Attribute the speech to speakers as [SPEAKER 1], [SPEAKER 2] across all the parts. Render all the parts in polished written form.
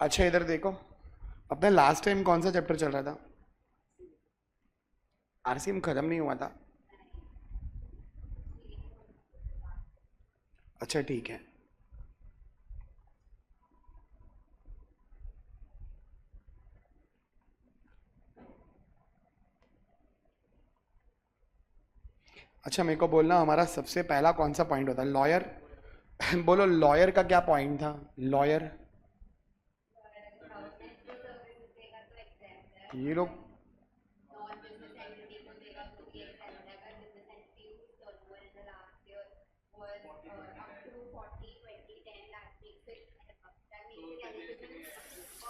[SPEAKER 1] अच्छा इधर देखो, अपना लास्ट टाइम कौन सा चैप्टर चल रहा था? आरसीएम खत्म नहीं हुआ था। अच्छा ठीक है। अच्छा मेरे को बोलना, हमारा सबसे पहला कौन सा पॉइंट होता है? लॉयर। बोलो लॉयर का क्या पॉइंट था? लॉयर, ये लोग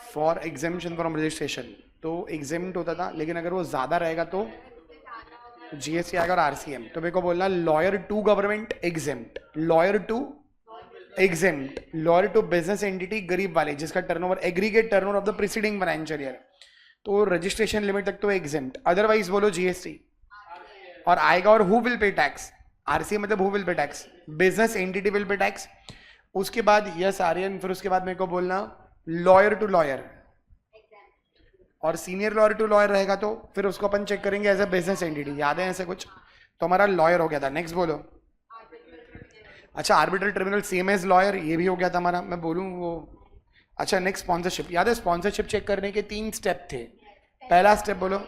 [SPEAKER 1] फॉर एग्जेम्पशन फ्रॉम रजिस्ट्रेशन, तो एग्जेम्प्ट होता था, लेकिन अगर वो ज्यादा रहेगा तो जीएसटी आएगा और आरसीएम। तो मेरे को बोलना lawyer to government exempt, lawyer to exempt, lawyer to business entity गरीब वाले जिसका turnover aggregate turnover of the preceding financial year, तो रजिस्ट्रेशन लिमिट तक तो एग्जेम्प्ट, अदरवाइज बोलो जीएसटी। और आएगा और who will pay tax? RCM मतलब who will pay tax, business entity will pay tax. उसके बाद यस आर्यन, फिर उसके बाद मेरे को बोलना लॉयर टू लॉयर, और सीनियर लॉयर टू लॉयर रहेगा तो फिर उसको अपन चेक करेंगे एज ए बिजनेस एंटिटी, याद है ऐसे कुछ? तो हमारा लॉयर हो गया था। नेक्स्ट बोलो। अच्छा arbitral tribunal same as lawyer, ये भी हो गया था हमारा, मैं बोलूँ वो। अच्छा नेक्स्ट स्पॉन्सरशिप, याद है स्पॉन्सरशिप चेक करने के 3 स्टेप थे। पहला स्टेप बोलो।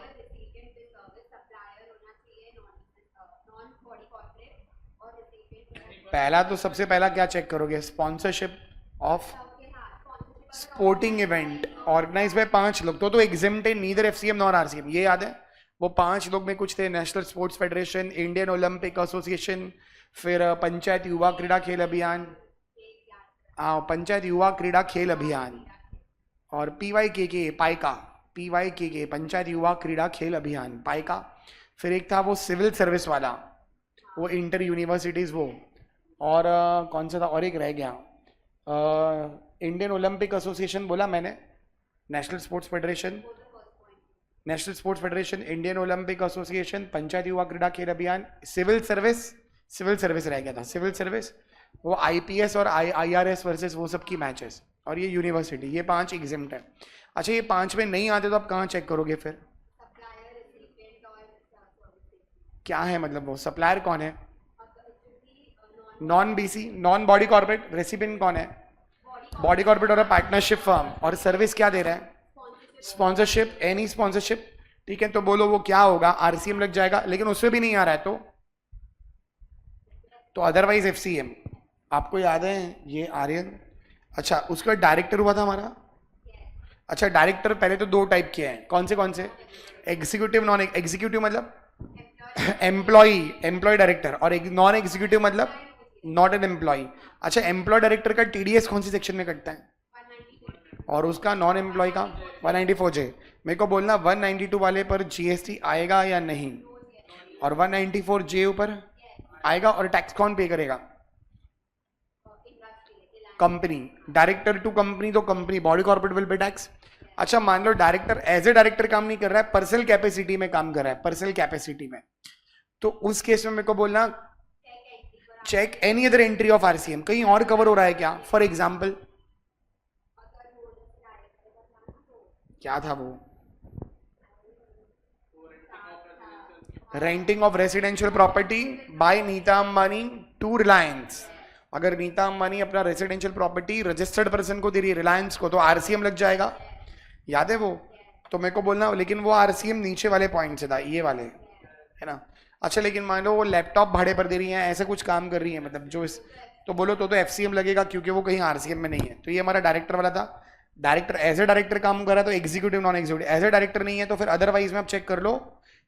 [SPEAKER 1] पहला तो सबसे पहला क्या चेक करोगे? Sponsorship of sporting event organise by 5 लोग, तो एग्जिम्ट है नीदर एफसीएम नॉर आरसीएम, ये याद है? वो 5 लोग में कुछ थे, national sports federation, Indian Olympic association, फिर पंचायत युवा क्रीड़ा खेल अभियान, पंचायत युवा क्रीड़ा खेल अभियान, और पीवाईके पाइका, पीवाईके पंचायत युवा क्रीड़ा खेल अभियान पाइका। फिर एक था वो सिविल सर्विस वाला, वो इंटर यूनिवर्सिटीज वो, और कौन सा था, और एक रह गया, इंडियन ओलंपिक एसोसिएशन बोला मैंने, national sports federation, national sports federation, Indian Olympic association, panchayat युवा क्रीड़ा खेल अभियान, सिविल सर्विस, सिविल सर्विस रह गया था, सिविल सर्विस, वो आईपीएस और आईआरएस वर्सेस वो सब की मैचेस, और ये यूनिवर्सिटी, ये 5 एग्जिम्ट है। अच्छा ये 5 में नहीं आते तो आप कहाँ चेक करोगे फिर? क्या है मतलब वो सप्लायर कौन है? Non BC, non body corporate, recipient कौन है? बॉडी कॉर्पोरेट और पार्टनरशिप फर्म, और सर्विस क्या दे रहा है? Sponsorship, any sponsorship. ठीक है, तो बोलो वो क्या होगा? आरसीएम लग जाएगा, लेकिन उसमें भी नहीं आ रहा है तो अदरवाइज एफसीएम। आपको याद है ये आर्यन? अच्छा उसके बाद डायरेक्टर हुआ था हमारा। अच्छा डायरेक्टर पहले तो 2 टाइप के हैं, कौन से? एग्जीक्यूटिव, नॉन एग्जीक्यूटिव मतलब एम्प्लॉय, एम्प्लॉय डायरेक्टर, और नॉन एग्जीक्यूटिव मतलब नॉट एन एम्प्लॉय। अच्छा एम्प्लॉय डायरेक्टर का टीडीएस कौन सी सेक्शन में कटता है? और उसका नॉन एम्प्लॉय का 194J। मेरे को बोलना 192 वाले पर जीएसटी आएगा या नहीं, और 194J ऊपर आएगा, और टैक्स कौन पे करेगा? कंपनी, डायरेक्टर टू कंपनी, तो company body corporate will pay tax. अच्छा मान लो डायरेक्टर एज ए डायरेक्टर काम नहीं कर रहा है, पर्सनल कैपेसिटी में काम कर रहा है, पर्सनल कैपेसिटी में, तो उस केस में मेरे को बोलना check any other entry of RCM, कहीं और कवर हो रहा है क्या? फॉर एग्जाम्पल क्या था वो? Renting of residential property by Nita Ambani to Reliance. अगर नीता अंबानी अपना रेसिडेंशियल प्रॉपर्टी रजिस्टर्ड पर्सन को दे रही है, रिलायंस को, तो आरसीएम लग जाएगा, याद है वो? तो मेरे को बोलना, लेकिन वो आरसीएम नीचे वाले पॉइंट से था, ये वाले, है ना? अच्छा लेकिन मान लो वो लैपटॉप भाड़े पर दे रही है, ऐसे कुछ काम कर रही है, मतलब जो इस, तो बोलो तो एफसीएम लगेगा, क्योंकि वो कहीं आरसीएम में नहीं है। तो ये हमारा डायरेक्टर वाला था। डायरेक्टर एज ए डायरेक्टर काम कर रहा है तो executive, non executive, as a director नहीं है तो फिर अदरवाइज में आप चेक कर लो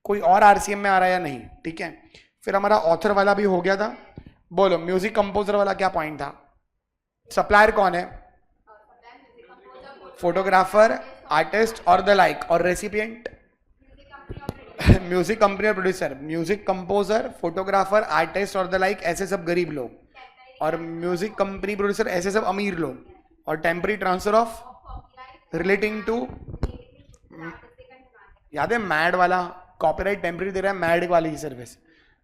[SPEAKER 1] कोई और आरसीएम में आ रहा है या नहीं। ठीक है, फिर हमारा ऑथर वाला भी हो गया था। बोलो म्यूजिक कंपोजर वाला क्या पॉइंट था? सप्लायर कौन है? फोटोग्राफर, आर्टिस्ट और द लाइक, और रेसिपिएंट म्यूजिक कंपनी और producer, music composer, photographer, artist और द लाइक, ऐसे सब गरीब लोग, और म्यूजिक कंपनी प्रोड्यूसर ऐसे सब अमीर लोग, और temporary transfer of relating to, याद है मैड वाला? कॉपीराइट टेम्पररी दे रहा है, मैड वाली सर्विस।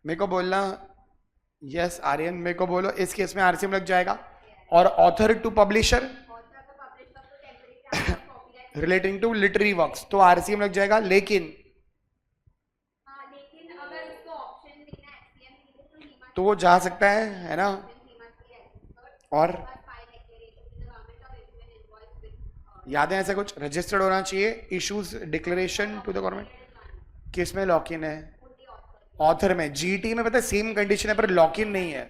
[SPEAKER 1] मेरे को बोलना यस आर्यन, मेरे को बोलो इस केस में आरसीएम लग जाएगा। और author to publisher relating to literary works, तो आरसीएम लग जाएगा। लेकिन तो वो जा सकता है ना। और याद है ऐसा कुछ रजिस्टर्ड होना चाहिए, issues declaration to the government. किस में लॉक इन है? ऑथर में। जीटी में पता है सेम कंडीशन है पर लॉक इन नहीं है,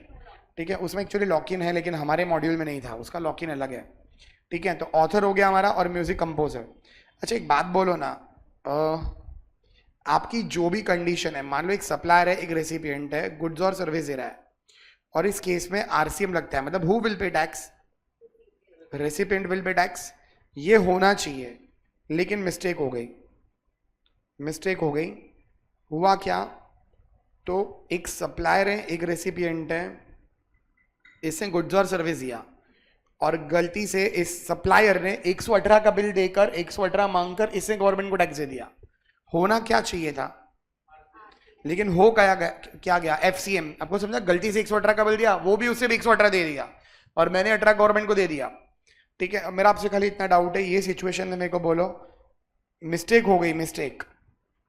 [SPEAKER 1] ठीक है। उसमें एक्चुअली लॉक इन है लेकिन हमारे मॉड्यूल में नहीं था, उसका लॉक इन अलग है, ठीक है। तो ऑथर हो गया हमारा और म्यूजिक कंपोजर। अच्छा एक बात बोलो ना, आपकी जो भी कंडीशन है, मान लो एक सप्लायर है, एक रेसिपिएंट है, गुड्स और सर्विस दे रहा है, और इस केस में आरसीएम लगता है, मतलब who will pay tax? Recipient will pay tax. ये होना चाहिए लेकिन मिस्टेक हो गई। मिस्टेक हो गई, हुआ क्या? तो एक सप्लायर है, एक रेसिपिएंट है, इसने गुड्स और सर्विस दिया और गलती से इस सप्लायर ने 118 का बिल देकर 118 मांगकर इसने गवर्नमेंट को टैक्स दे दिया। होना क्या चाहिए था, लेकिन हो क्या गया? एफसीएम। आपको समझा? गलती से 118 का बिल दिया, वो भी उससे भी 118 दे दिया और मैंने 18 गवर्नमेंट को दे दिया, ठीक है। मेरा आपसे खाली इतना डाउट है, ये सिचुएशन में मेरे को बोलो मिस्टेक हो गई, मिस्टेक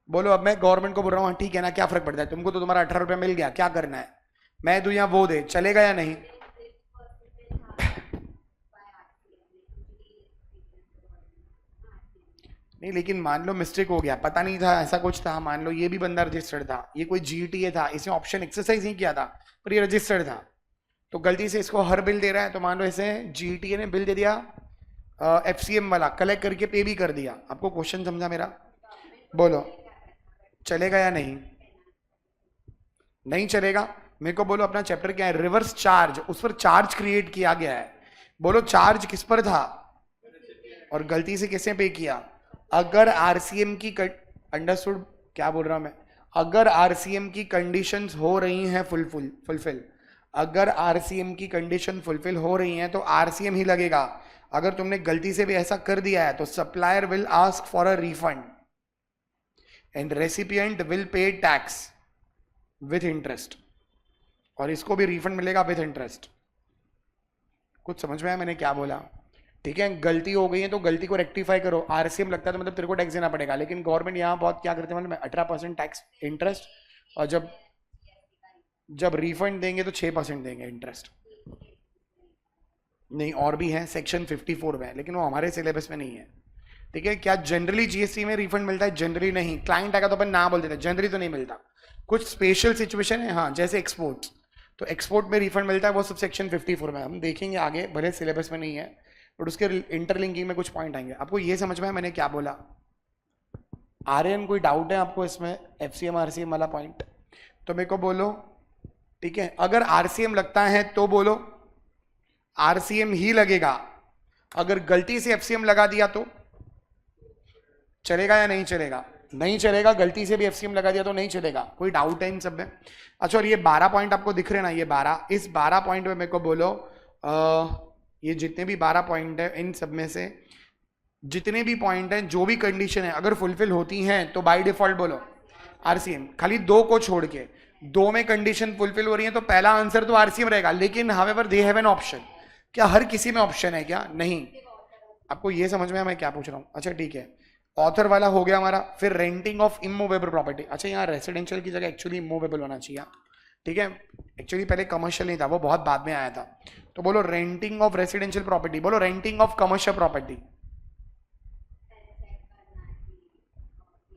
[SPEAKER 1] बोलो। अब मैं गवर्नमेंट को बोल रहा हूँ ठीक है ना, क्या फर्क पड़ता है तुमको, तो तुम्हारा 18 रुपया मिल गया, क्या करना है? मैं दूं या वो दे, चलेगा या नहीं? नहीं लेकिन मान लो मिस्टेक हो गया, पता नहीं था ऐसा कुछ था, मान लो ये भी बंदा रजिस्टर्ड था, ये कोई जीटीए था, इसने ऑप्शन एक्सरसाइज नहीं किया था पर ये रजिस्टर्ड था, तो गलती से इसको हर बिल दे रहा है, तो मान लो इसे जीटीए ने बिल दे दिया एफसीएम वाला, कलेक्ट करके पे भी कर दिया। आपको क्वेश्चन समझा मेरा? बोलो चलेगा या नहीं? नहीं चलेगा। मेरे को बोलो अपना चैप्टर क्या है? Reverse charge. उस पर चार्ज क्रिएट किया गया है, बोलो चार्ज किस पर था और गलती से किसने पे किया? अगर आरसीएम की अंडरस्टूड क्या बोल रहा हूं मैं? अगर आरसीएम की कंडीशंस हो रही हैं फुलफिल, अगर आरसीएम की कंडीशन फुलफिल हो रही हैं तो आरसीएम ही लगेगा। अगर तुमने गलती से भी ऐसा कर दिया है तो supplier will ask for a refund and recipient will pay tax with interest, और इसको भी रिफंड मिलेगा विथ इंटरेस्ट। कुछ समझ में आया मैंने क्या बोला? ठीक है, गलती हो गई है तो गलती को रेक्टिफाई करो। आरसीएम लगता है तो मतलब तेरे को टैक्स देना पड़ेगा, लेकिन गवर्नमेंट यहाँ बहुत क्या करते हैं मतलब 18% टैक्स इंटरेस्ट, और जब रिफंड देंगे तो 6% देंगे इंटरेस्ट। नहीं और भी है, सेक्शन 54 में, लेकिन वो हमारे सिलेबस में नहीं है, ठीक है। क्या जनरली जीएसटी में रिफंड मिलता है? जनरली नहीं। क्लाइंट आएगा तो अपन ना बोल देते, जनरली तो नहीं मिलता। कुछ स्पेशल सिचुएशन है हाँ, जैसे एक्सपोर्ट, तो एक्सपोर्ट में रिफंड मिलता है, वो सब सेक्शन 54 में हम देखेंगे आगे, भले सिलेबस में नहीं है बट उसके इंटरलिंकिंग में कुछ पॉइंट आएंगे। आपको ये समझ में है मैंने क्या बोला? आर्यन कोई डाउट है आपको इसमें एफसीएम आरसीएम वाला पॉइंट? तो मेरे को बोलो, ठीक है। अगर आरसीएम लगता है तो बोलो आरसीएम ही लगेगा, अगर गलती से एफसीएम लगा दिया तो चलेगा या नहीं चलेगा? नहीं चलेगा। गलती से भी एफसीएम लगा दिया तो नहीं चलेगा। कोई डाउट है इन सब में? अच्छा, और ये 12 पॉइंट आपको दिख रहे ना, ये 12, इस 12 पॉइंट में मेरे को बोलो ये जितने भी 12 पॉइंट है इन सब में से जितने भी पॉइंट हैं, जो भी कंडीशन है अगर फुलफिल होती हैं तो बाय डिफॉल्ट बोलो आरसीएम। खाली दो को छोड़ के, दो में कंडीशन फुलफिल हो रही है तो पहला आंसर तो आरसीएम रहेगा, लेकिन however they have an option. क्या हर किसी में ऑप्शन है क्या? नहीं। आपको ये समझ में आया मैं क्या पूछ रहा हूँ? अच्छा ठीक है, ऑथर वाला हो गया हमारा। फिर रेंटिंग ऑफ इमूवेबल प्रॉपर्टी। अच्छा यहाँ रेसिडेंशियल की जगह एक्चुअली इमूवेबल होना चाहिए, ठीक है। एक्चुअली पहले कमर्शियल नहीं था, वो बहुत बाद में आया था। तो बोलो रेंटिंग ऑफ रेसिडेंशियल प्रॉपर्टी, बोलो renting of commercial property.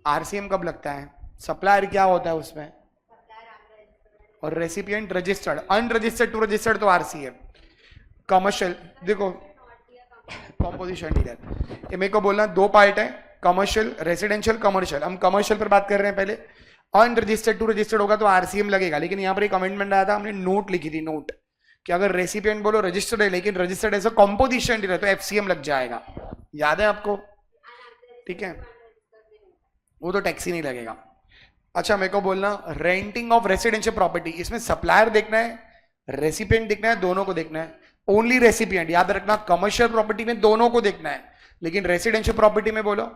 [SPEAKER 1] RCM कब लगता है? सप्लायर क्या होता है उसमें? और recipient registered, unregistered to registered तो आरसीएम। कमर्शियल देखो कॉम्पोजिशन डीलर, ये मेरे को बोलना दो पार्ट है, कमर्शियल रेसिडेंशियल कमर्शियल। हम कमर्शियल पर बात कर रहे हैं पहले। अनरजिस्टर्ड टू रजिस्टर्ड होगा तो आरसीएम लगेगा, लेकिन यहाँ पर एक कमेंटमेंट आया था, हमने नोट लिखी थी, नोट कि अगर रेसिपिएंट बोलो रजिस्टर्ड है लेकिन registered as a composition dealer तो एफसीएम लग जाएगा। याद है आपको? ठीक है, वो तो टैक्स ही नहीं लगेगा। अच्छा मेरे को बोलना रेंटिंग ऑफ रेसिडेंशियल प्रॉपर्टी, इसमें सप्लायर देखना है, रेसिपिएंट देखना है, दोनों को देखना है। ओनली रेसिपिएंट, याद रखना कमर्शियल प्रॉपर्टी में दोनों को देखना है, लेकिन रेसिडेंशियल प्रॉपर्टी में बोलो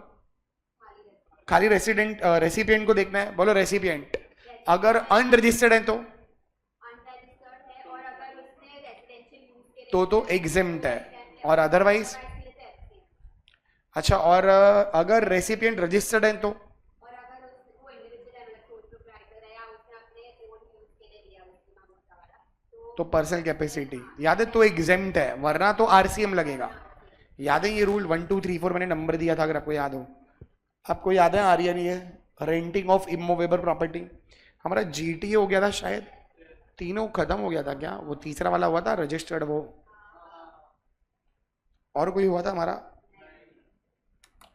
[SPEAKER 1] खाली रेसिपिएंट को देखना है। बोलो रेसिपिएंट। अगर अनरजिस्टर्ड है तो एग्जेम्प्ट है, और अदरवाइज अच्छा, और अगर रेसिपिएंट रजिस्टर्ड है तो पर्सनल कैपेसिटी याद है तो एग्जेम्प्ट है, वरना तो आरसीएम लगेगा। याद है ये रूल 1 2 3 4 मैंने नंबर दिया था, अगर आपको याद हो। आपको याद है आर्यन, ये रेंटिंग ऑफ इमूवेबल प्रॉपर्टी हमारा जीटीए हो गया था शायद, तीनों खत्म हो गया था क्या? वो तीसरा वाला हुआ था रजिस्टर्ड, वो और कोई हुआ था हमारा?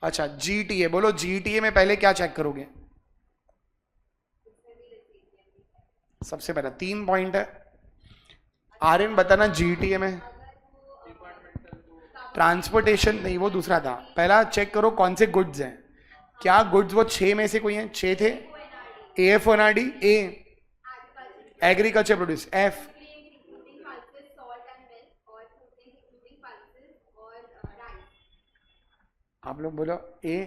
[SPEAKER 1] अच्छा जीटीए, बोलो जीटीए में पहले क्या चेक करोगे? सबसे पहला 3 पॉइंट है। आर्यन बताना जीटीए में ट्रांसपोर्टेशन नहीं, वो दूसरा था। पहला चेक करो कौन से गुड्स हैं, क्या गुड्स वो 6 में से कोई हैं? 6 थे। एफ ओनाडी, ए एग्रीकल्चर प्रोड्यूस, एफ आप लोग बोलो A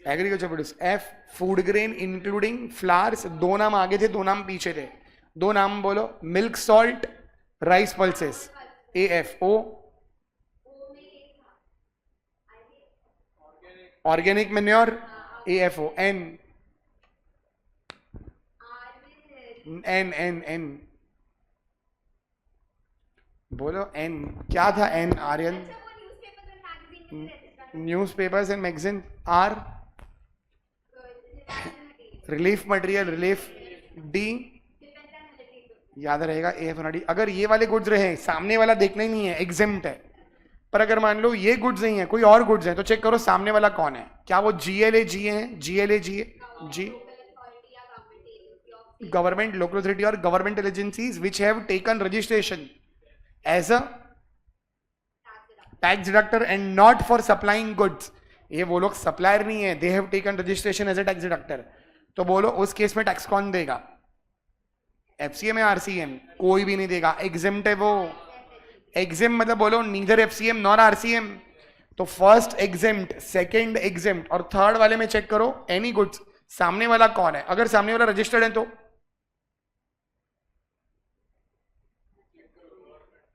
[SPEAKER 1] agriculture produce, F food grain including flowers, दो नाम आगे थे दो नाम पीछे थे, दो नाम बोलो, milk salt, rice pulses, A F. O organic manure, A F O. N N N N बोलो एन, क्या था एन आर्यन? Newspapers and magazine. R relief material, relief. D याद रहेगा, ए एफ डी। अगर ये वाले गुड्स रहे, सामने वाला देखना ही नहीं है, एग्जेम्प्ट है। पर अगर मान लो ये गुड्स नहीं है, कोई और गुड्स है, तो चेक करो सामने वाला कौन है। क्या वो जीएलए जी है? GLA G G government, local authority और government agencies which have taken registration as a tax deductor and not for supplying goods. ये वो लोग सप्लायर नहीं है, they have taken registration as a tax deductor. तो बोलो उस केस में टैक्स कौन देगा? एफसीएम या आरसीएम? कोई भी नहीं देगा, एग्जेम्प्ट है वो। एग्जेम्प्ट मतलब बोलो नीदर एफसीएम नॉर आरसीएम। तो फर्स्ट एग्जेम्प्ट, सेकंड एग्जेम्प्ट और थर्ड वाले में चेक करो एनी गुड्स, सामने वाला कौन है। अगर सामने वाला रजिस्टर्ड है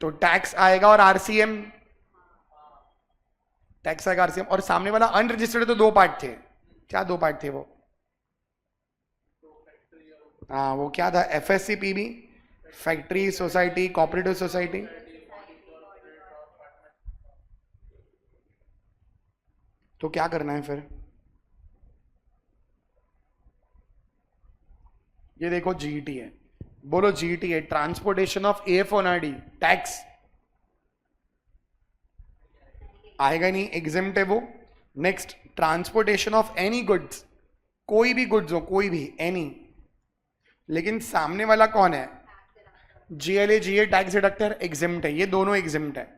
[SPEAKER 1] तो टैक्स आएगा और आरसीएम, टैक्स आएगा आरसीएम। और सामने वाला अनरजिस्टर्ड है तो दो पार्ट थे। क्या दो पार्ट थे वो? हाँ वो क्या था? FSC PB, factory society, cooperative society. तो क्या करना है फिर? ये देखो जीटी है, बोलो जीटी है ट्रांसपोर्टेशन ऑफ एफ ओनाडी, टैक्स आएगा नहीं, एग्जेम्प्ट है वो। Next transportation of any goods, कोई भी गुड्स हो, कोई भी एनी, लेकिन सामने वाला कौन है? GLA GA tax deductor, exempt है, ये दोनों एग्जेम्प्ट है।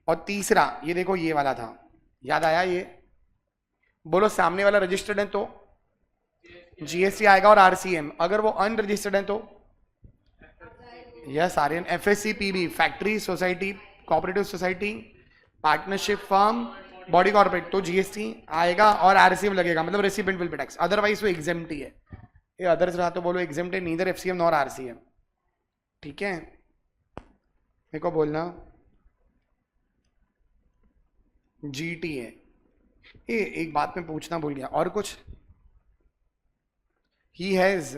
[SPEAKER 1] और तीसरा ये देखो ये वाला था, याद आया ये? बोलो सामने वाला रजिस्टर्ड है तो जीएसटी आएगा और आरसीएम। अगर वो अनरजिस्टर्ड है तो yes Aryan, FSC PB, factory society, cooperative society, partnership firm, body corporate, तो जीएसटी आएगा और आरसीएम लगेगा, मतलब recipient will pay tax. Otherwise वो एग्जेम्प्ट ही है। ये अदर्स रहा तो बोलो एग्जेम्प्ट है, नीदर एफसीएम नॉर आरसीएम। ठीक है, मेरे को बोलना जीटी है। ये एक बात मैं पूछना भूल गया, और कुछ? He has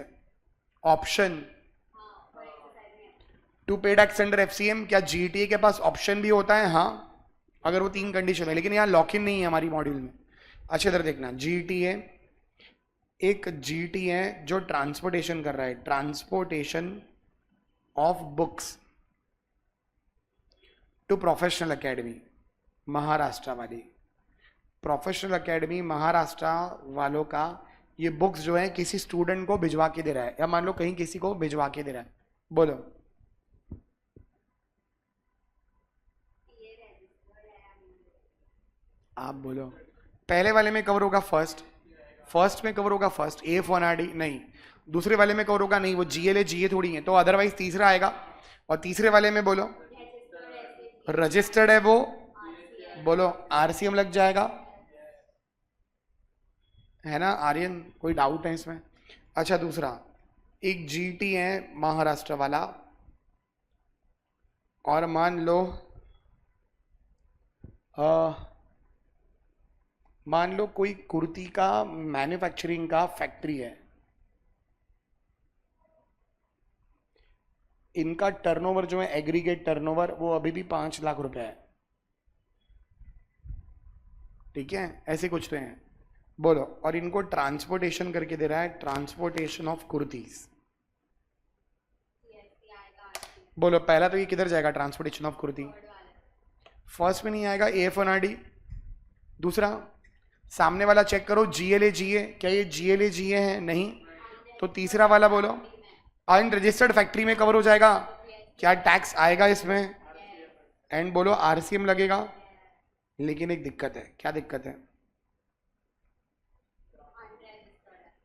[SPEAKER 1] option to pay tax under FCM. क्या जीटीए के पास ऑप्शन भी होता है? हाँ, अगर वो 3 कंडीशन है, लेकिन यहाँ लॉक इन नहीं है हमारी मॉड्यूल में। अच्छी तरह देखना, जीटीए एक जीटी है जो ट्रांसपोर्टेशन कर रहा है, transportation of books to professional academy, Maharashtra वाली प्रोफेशनल एकेडमी महाराष्ट्र वालों का ये बुक्स जो है किसी स्टूडेंट को भिजवा के दे रहा है, या मान लो कहीं किसी को भिजवा के दे रहा है। बोलो आप बोलो, पहले वाले में कवर होगा फर्स्ट में कवर होगा फर्स्ट, ए फॉर आरडी नहीं। दूसरे वाले में कवर होगा नहीं, वो जीएलए जीए थोड़ी है, तो अदरवाइज तीसरा आएगा। और तीसरे वाले में बोलो रजिस्टर्ड है वो, बोलो आरसीएम लग जाएगा, है ना आर्यन? कोई डाउट है इसमें? अच्छा दूसरा, एक जीटी है महाराष्ट्र वाला, और मान लो मान लो कोई कुर्ती का मैन्युफैक्चरिंग का फैक्ट्री है, इनका टर्नओवर जो है एग्रीगेट टर्नओवर वो अभी भी 5 लाख रुपए है, ठीक है, ऐसे कुछ तो हैं, बोलो। और इनको ट्रांसपोर्टेशन करके दे रहा है, ट्रांसपोर्टेशन ऑफ कुर्तीज, बोलो पहला तो ये किधर जाएगा ट्रांसपोर्टेशन ऑफ कुर्ती? फर्स्ट में नहीं आएगा, AF1RD। दूसरा सामने वाला चेक करो, GLA क्या ये GLA है? नहीं। तो तीसरा वाला बोलो, अनरजिस्टर्ड फैक्ट्री में कवर हो जाएगा, क्या टैक्स आएगा इसमें? एंड बोलो RCM लगेगा। लेकिन एक दिक्कत है, क्या दिक्कत है?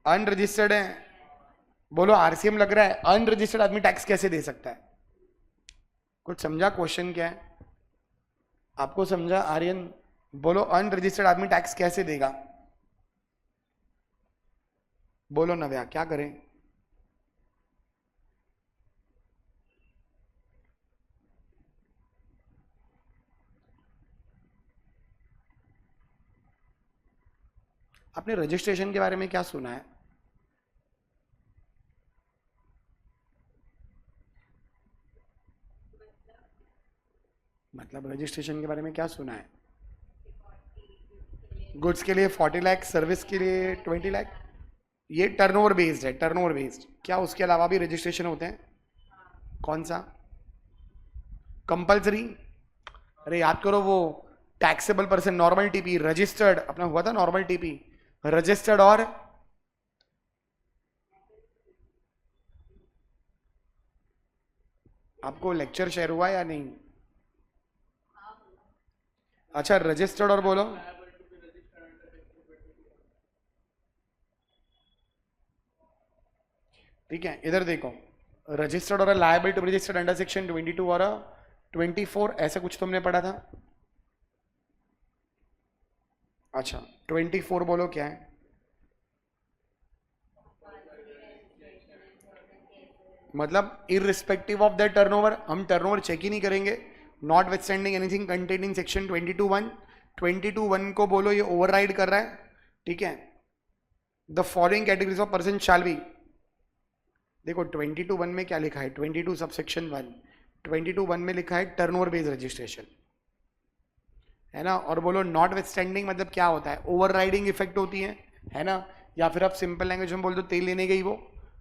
[SPEAKER 1] अनरजिस्टर्ड है, बोलो RCM लग रहा है, अनरजिस्टर्ड आदमी टैक्स कैसे दे सकता है? कुछ समझा क्वेश्चन क्या है? आपको समझा आर्यन? बोलो अनरजिस्टर्ड आदमी टैक्स कैसे देगा? बोलो नव्या, क्या करें? आपने रजिस्ट्रेशन के बारे में क्या सुना है? मतलब रजिस्ट्रेशन के बारे में क्या सुना है? गुड्स के लिए 40 लाख, सर्विस के लिए 20 लाख। ये टर्नओवर बेस्ड है, टर्नओवर बेस्ड। क्या उसके अलावा भी रजिस्ट्रेशन होते हैं? कौन सा? कंपलसरी? अरे याद करो, वो taxable person, normal TP, registered अपना हुआ था, नॉर्मल टीपी, रजिस्टर्ड और आपको लेक्चर शेयर हुआ या नहीं? अच्छा, रजिस्टर्ड और बोलो। ठीक है, इधर देखो, रजिस्टर्ड और liable to registered under section 22 और 24, ऐसा कुछ तुमने पढ़ा था? अच्छा, 24 बोलो क्या है? मतलब इररिस्पेक्टिव ऑफ द टर्नओवर, हम टर्नओवर चेक ही नहीं करेंगे, not withstanding anything contained in section 22(1). 22(1) को बोलो ये ओवरराइड कर रहा है, ठीक है। The following categories of person shall be, देखो 22(1) में क्या लिखा है, 22 सबसेक्शन 1, 22(1) में लिखा है टर्नओवर बेस्ड रजिस्ट्रेशन, है ना। और बोलो नॉट विथस्टैंडिंग मतलब क्या होता है? ओवरराइडिंग इफेक्ट होती है ना। या फिर आप सिंपल लैंग्वेज में बोल दो, तेल लेने गई वो,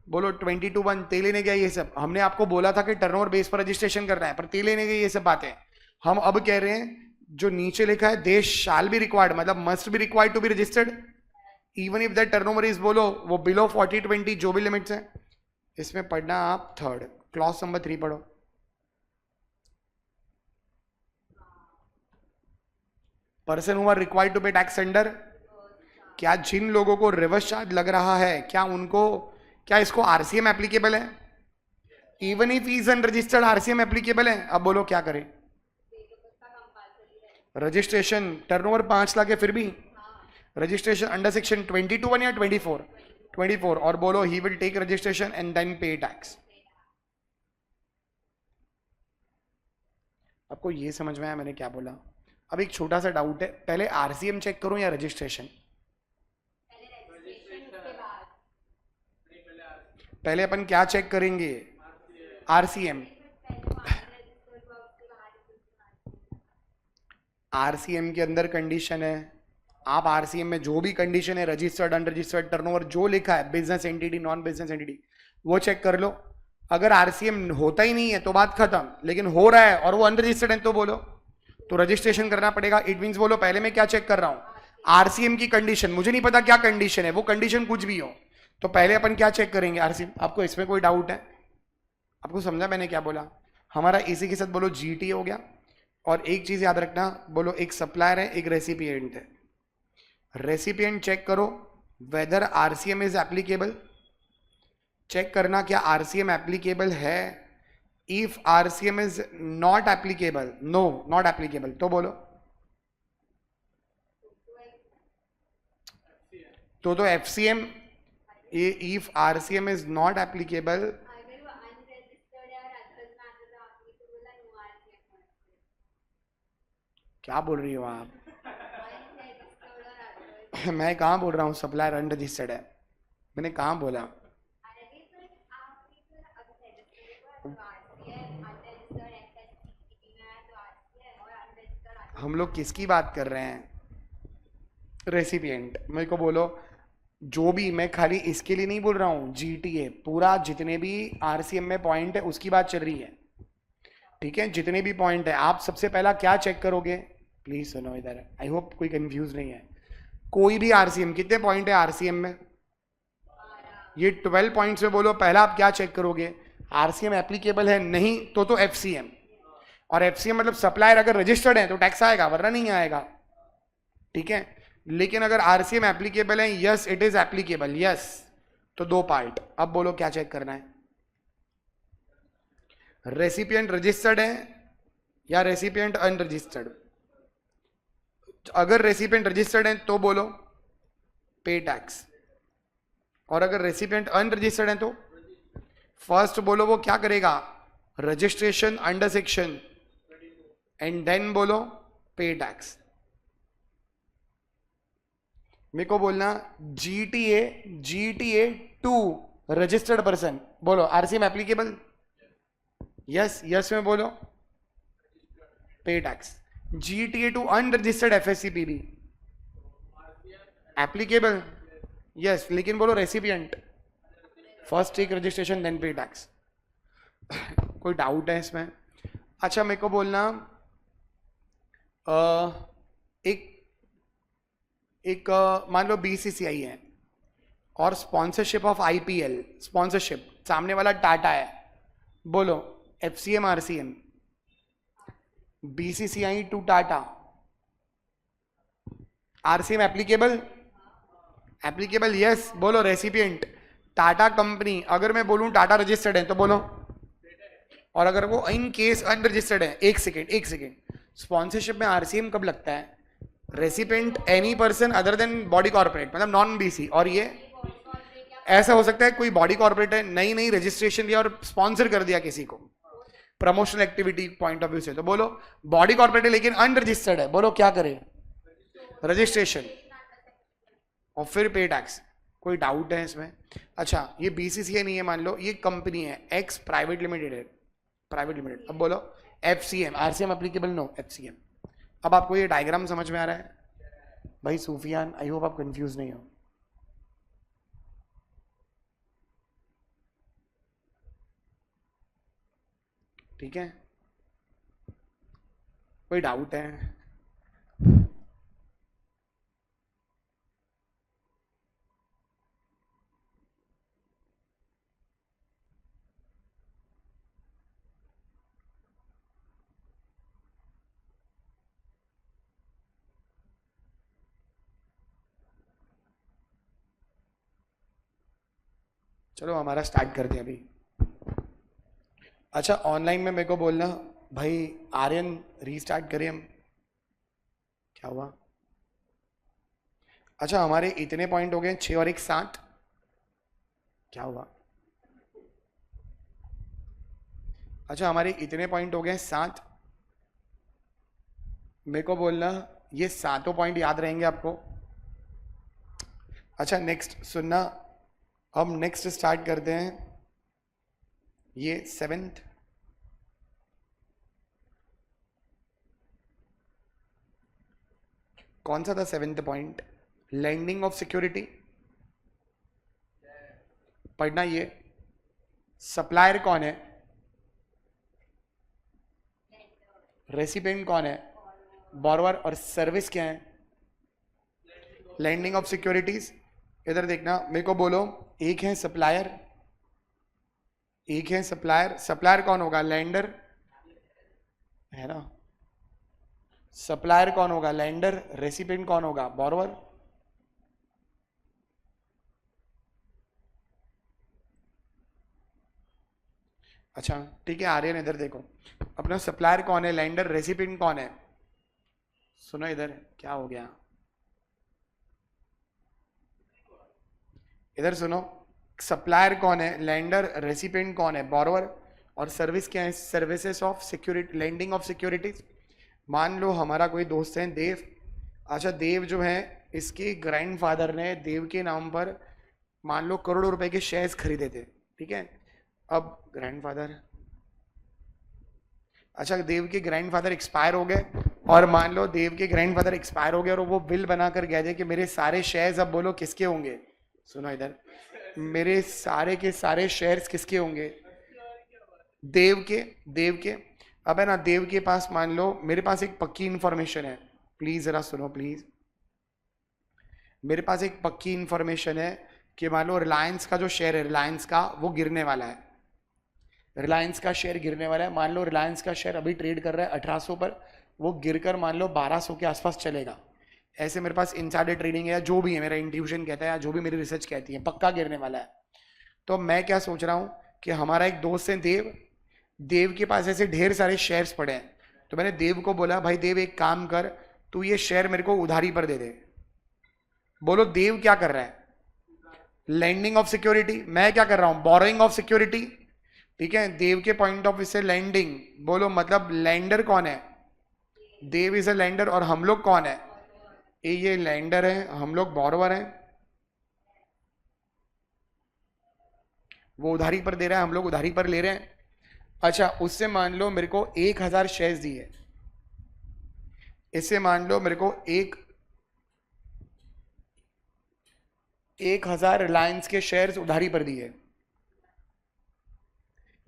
[SPEAKER 1] बोलो 22(1) तेल लेने गया, ये सब हमने आपको बोला था कि टर्नओवर बेस पर रजिस्ट्रेशन करना है, पर तेल लेने गई, ये सब बातें हम अब कह रहे हैं। जो नीचे लिखा है देश शाल बी रिक्वायर्ड, मतलब must be required to be registered even if the turnover is, बोलो वो बिलो 40-20 जो भी लिमिट्स है। इसमें पढ़ना आप थर्ड क्लॉज नंबर 3 पढ़ो। Person who are required to pay tax under, क्या जिन लोगों को रिवर्स चार्ज लग रहा है, क्या उनको, क्या इसको RCM एप्लीकेबल है? Even if is unregistered RCM applicable है। अब बोलो क्या करें? रजिस्ट्रेशन टर्नओवर 5 लाख है फिर भी रजिस्ट्रेशन अंडर सेक्शन 22(1) या 24? 24। और बोलो he will take registration and then pay tax. आपको ये समझ में आया मैंने क्या बोला? अब एक छोटा सा डाउट है, पहले RCM चेक करो या रजिस्ट्रेशन? पहले अपन क्या चेक करेंगे? RCM। RCM के अंदर कंडीशन है, आप RCM में जो भी कंडीशन है, रजिस्टर्ड अनरजिस्टर्ड टर्नओवर जो लिखा है, business entity non business entity, वो चेक कर लो। अगर RCM होता ही नहीं है तो बात खत्म, लेकिन हो रहा है और वो अनरजिस्टर्ड है तो बोलो तो रजिस्ट्रेशन करना पड़ेगा। इट मींस बोलो पहले मैं क्या चेक कर रहा हूं? RCM की कंडीशन, मुझे नहीं पता क्या कंडीशन है, वो कंडीशन कुछ भी हो, तो पहले अपन क्या चेक करेंगे? RCM। आपको इसमें कोई डाउट है? आपको समझा मैंने क्या बोला? हमारा इसी के साथ बोलो GT हो गया। और एक चीज याद रखना, बोलो एक सप्लायर है, एक रेसिपिएंट है। रेसिपिएंट चेक करो whether RCM is applicable, check करना क्या RCM एप्लीकेबल है। If RCM is not applicable, no not applicable, तो बोलो तो FCM। If RCM is not applicable, क्या बोल रही हो आप? मैं कहाँ बोल रहा हूँ सप्लायर अनरजिस्टर्ड है, मैंने कहाँ बोला? हम लोग किसकी बात कर रहे हैं? रेसिपिएंट। मेरे को बोलो जो भी, मैं खाली इसके लिए नहीं बोल रहा हूँ, जीटीए पूरा जितने भी आरसीएम में पॉइंट है उसकी बात चल रही है, ठीक है? जितने भी पॉइंट है आप सबसे पहला क्या चेक करोगे? प्लीज सुनो इधर, आई होप कोई कंफ्यूज नहीं है। कोई भी आरसीएम, कितने पॉइंट है आरसीएम में? ये 12 पॉइंट्स में बोलो पहला आप क्या चेक करोगे? आरसीएम एप्लीकेबल है, नहीं तो एफसीएम। और एफसीएम मतलब सप्लायर अगर रजिस्टर्ड है तो टैक्स आएगा, वरना नहीं आएगा, ठीक है? लेकिन अगर आरसीएम एप्लीकेबल है, yes it is applicable, yes, तो 2 पार्ट। अब बोलो क्या चेक करना है? रेसिपिएंट रजिस्टर्ड है या रेसिपिएंट अनरजिस्टर्ड? अगर रेसिपिएंट रजिस्टर्ड है तो बोलो पे टैक्स, और अगर रेसिपिएंट अनरजिस्टर्ड है तो फर्स्ट बोलो वो क्या करेगा? Registration under section, and then बोलो पे टैक्स। मेरे को बोलना GTA, GTA to registered person, बोलो आरसीएम एप्लीकेबल, यस यस में बोलो pay tax. GTA to unregistered FSCPB applicable, yes, लेकिन बोलो recipient, first take registration then pay tax. कोई डाउट है इसमें? अच्छा मेरे को बोलना एक मान लो बीसीसीआई है और स्पॉन्सरशिप ऑफ आईपीएल, स्पॉन्सरशिप, सामने वाला टाटा है, बोलो FCM RCM, BCCI to Tata, RCM applicable, applicable, yes, बोलो रेसिपिएंट टाटा कंपनी। अगर मैं बोलूं टाटा रजिस्टर्ड है तो बोलो, और अगर वो इन केस अनरजिस्टर्ड है, एक सेकेंड, स्पॉन्सरशिप में आरसीएम कब लगता है? Recipient any person other than body corporate, मतलब नॉन बीसी। और ये ऐसा हो सकता है कोई बॉडी कॉर्पोरेट है, नई रजिस्ट्रेशन दिया और स्पॉन्सर कर दिया किसी को, promotional activity point of view से, तो बोलो बॉडी कॉर्पोरेट है लेकिन अनरजिस्टर्ड है, बोलो क्या करे? रजिस्ट्रेशन और फिर पे टैक्स। कोई डाउट है इसमें? अच्छा ये बीसीसीआई नहीं है, मान लो ये कंपनी है एक्स प्राइवेट लिमिटेड है, प्राइवेट लिमिटेड। अब बोलो FCM, RCM applicable, no FCM. अब आपको ये डायग्राम समझ में आ रहा है भाई सूफियान? आई होप आप कंफ्यूज नहीं हो। ठीक है, कोई डाउट है? चलो हमारा स्टार्ट करते हैं अभी। अच्छा ऑनलाइन में मेरे को बोलना भाई आर्यन रीस्टार्ट करें हम, क्या हुआ? अच्छा हमारे इतने पॉइंट हो गए 6 और 1 7, क्या हुआ? अच्छा हमारे इतने पॉइंट हो गए 7, मेरे को बोलना ये 7 पॉइंट याद रहेंगे आपको? अच्छा नेक्स्ट सुनना, हम नेक्स्ट स्टार्ट करते हैं ये 7th, कौन सा था 7th point? Landing of security. पढ़ना ये, सप्लायर कौन है? रेसिपिएंट कौन है? बॉरोवर। और सर्विस क्या है? Lending of securities. इधर देखना, मेरे को बोलो एक है सप्लायर, एक है सप्लायर। सप्लायर कौन होगा? लैंडर है ना। सप्लायर कौन होगा? लैंडर। रेसिपिएंट कौन होगा? बॉरोवर। अच्छा ठीक है आर्यन इधर देखो, अपना सप्लायर कौन है? लैंडर। रेसिपिएंट कौन है? सुनो इधर क्या हो गया, इधर सुनो, सप्लायर कौन है? लैंडर। रेसिपिएंट कौन है? बॉरोवर। और सर्विस क्या है? Services of security, lending of securities. मान लो हमारा कोई दोस्त है देव। अच्छा देव जो है इसके ग्रैंडफादर ने देव के नाम पर मान लो करोड़ों रुपए के शेयर्स खरीदे थे, ठीक है। अब ग्रैंडफादर, अच्छा देव के ग्रैंडफादर एक्सपायर हो गए, और मान लो देव के ग्रैंडफादर एक्सपायर हो गए और वो बिल बनाकर गए थे कि मेरे सारे शेयर्स, अब बोलो किसके होंगे, सुनो इधर, मेरे सारे के सारे शेयर्स किसके होंगे, देव के, देव के। अब है ना, देव के पास मान लो, मेरे पास एक पक्की इंफॉर्मेशन है, प्लीज जरा सुनो प्लीज, मेरे पास एक पक्की इंफॉर्मेशन है कि मान लो रिलायंस का जो शेयर है, रिलायंस का, वो गिरने वाला है, रिलायंस का शेयर गिरने वाला है। मान लो रिलायंस का शेयर अभी ट्रेड कर रहा है 1800 पर, वो गिरकर मान लो 1200 के आसपास चलेगा, ऐसे मेरे पास इनसाइडर ट्रेडिंग है, या जो भी है मेरा इंट्यूशन कहता है, या जो भी मेरी रिसर्च कहती है, पक्का गिरने वाला है। तो मैं क्या सोच रहा हूँ कि हमारा एक दोस्त है देव, देव के पास ऐसे ढेर सारे शेयर्स पड़े हैं, तो मैंने देव को बोला भाई देव एक काम कर, तू ये शेयर मेरे को उधारी पर दे दे। बोलो देव क्या कर रहा है, लैंडिंग ऑफ सिक्योरिटी, मैं क्या कर रहा हूं, बोरोइंग ऑफ सिक्योरिटी, ठीक है। देव के पॉइंट ऑफ व्यू से लैंडिंग, बोलो मतलब लैंडर कौन है, देव इज अ लैंडर, और हम लोग कौन है, ये लैंडर है, हम लोग बोरोवर हैं, वो उधारी पर दे रहा है, हम लोग उधारी पर ले रहे हैं। अच्छा उससे मान लो मेरे को 1000 शेयर्स दिए, इससे मान लो मेरे को 1000 रिलायंस के शेयर्स उधारी पर दिए,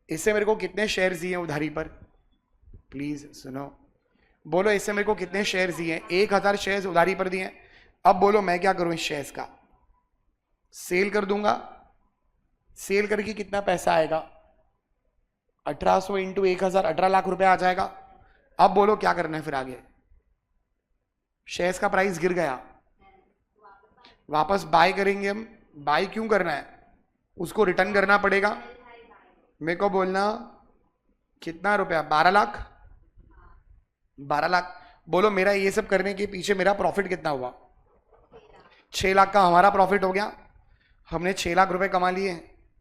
[SPEAKER 1] इससे मेरे को कितने शेयर्स दिए उधारी पर, प्लीज सुनो, बोलो इससे मेरे को कितने शेयर्स दिए, 1000 शेयर्स उधारी पर दिए। अब बोलो मैं क्या करूं, इस शेयर्स का सेल कर दूंगा, सेल करके कितना पैसा आएगा, 1800 इंटू 1000, 18 लाख रुपए आ जाएगा। अब बोलो क्या करना है फिर आगे, शेयर्स का प्राइस गिर गया, वापस बाय करेंगे हम, बाय क्यों करना है, उसको रिटर्न करना पड़ेगा, मेरे को बोलना कितना रुपया, 12 लाख, 12 लाख। बोलो मेरा ये सब करने के पीछे मेरा प्रॉफिट कितना हुआ, 6 लाख का हमारा प्रॉफिट हो गया, हमने 6 लाख रुपए कमा लिए,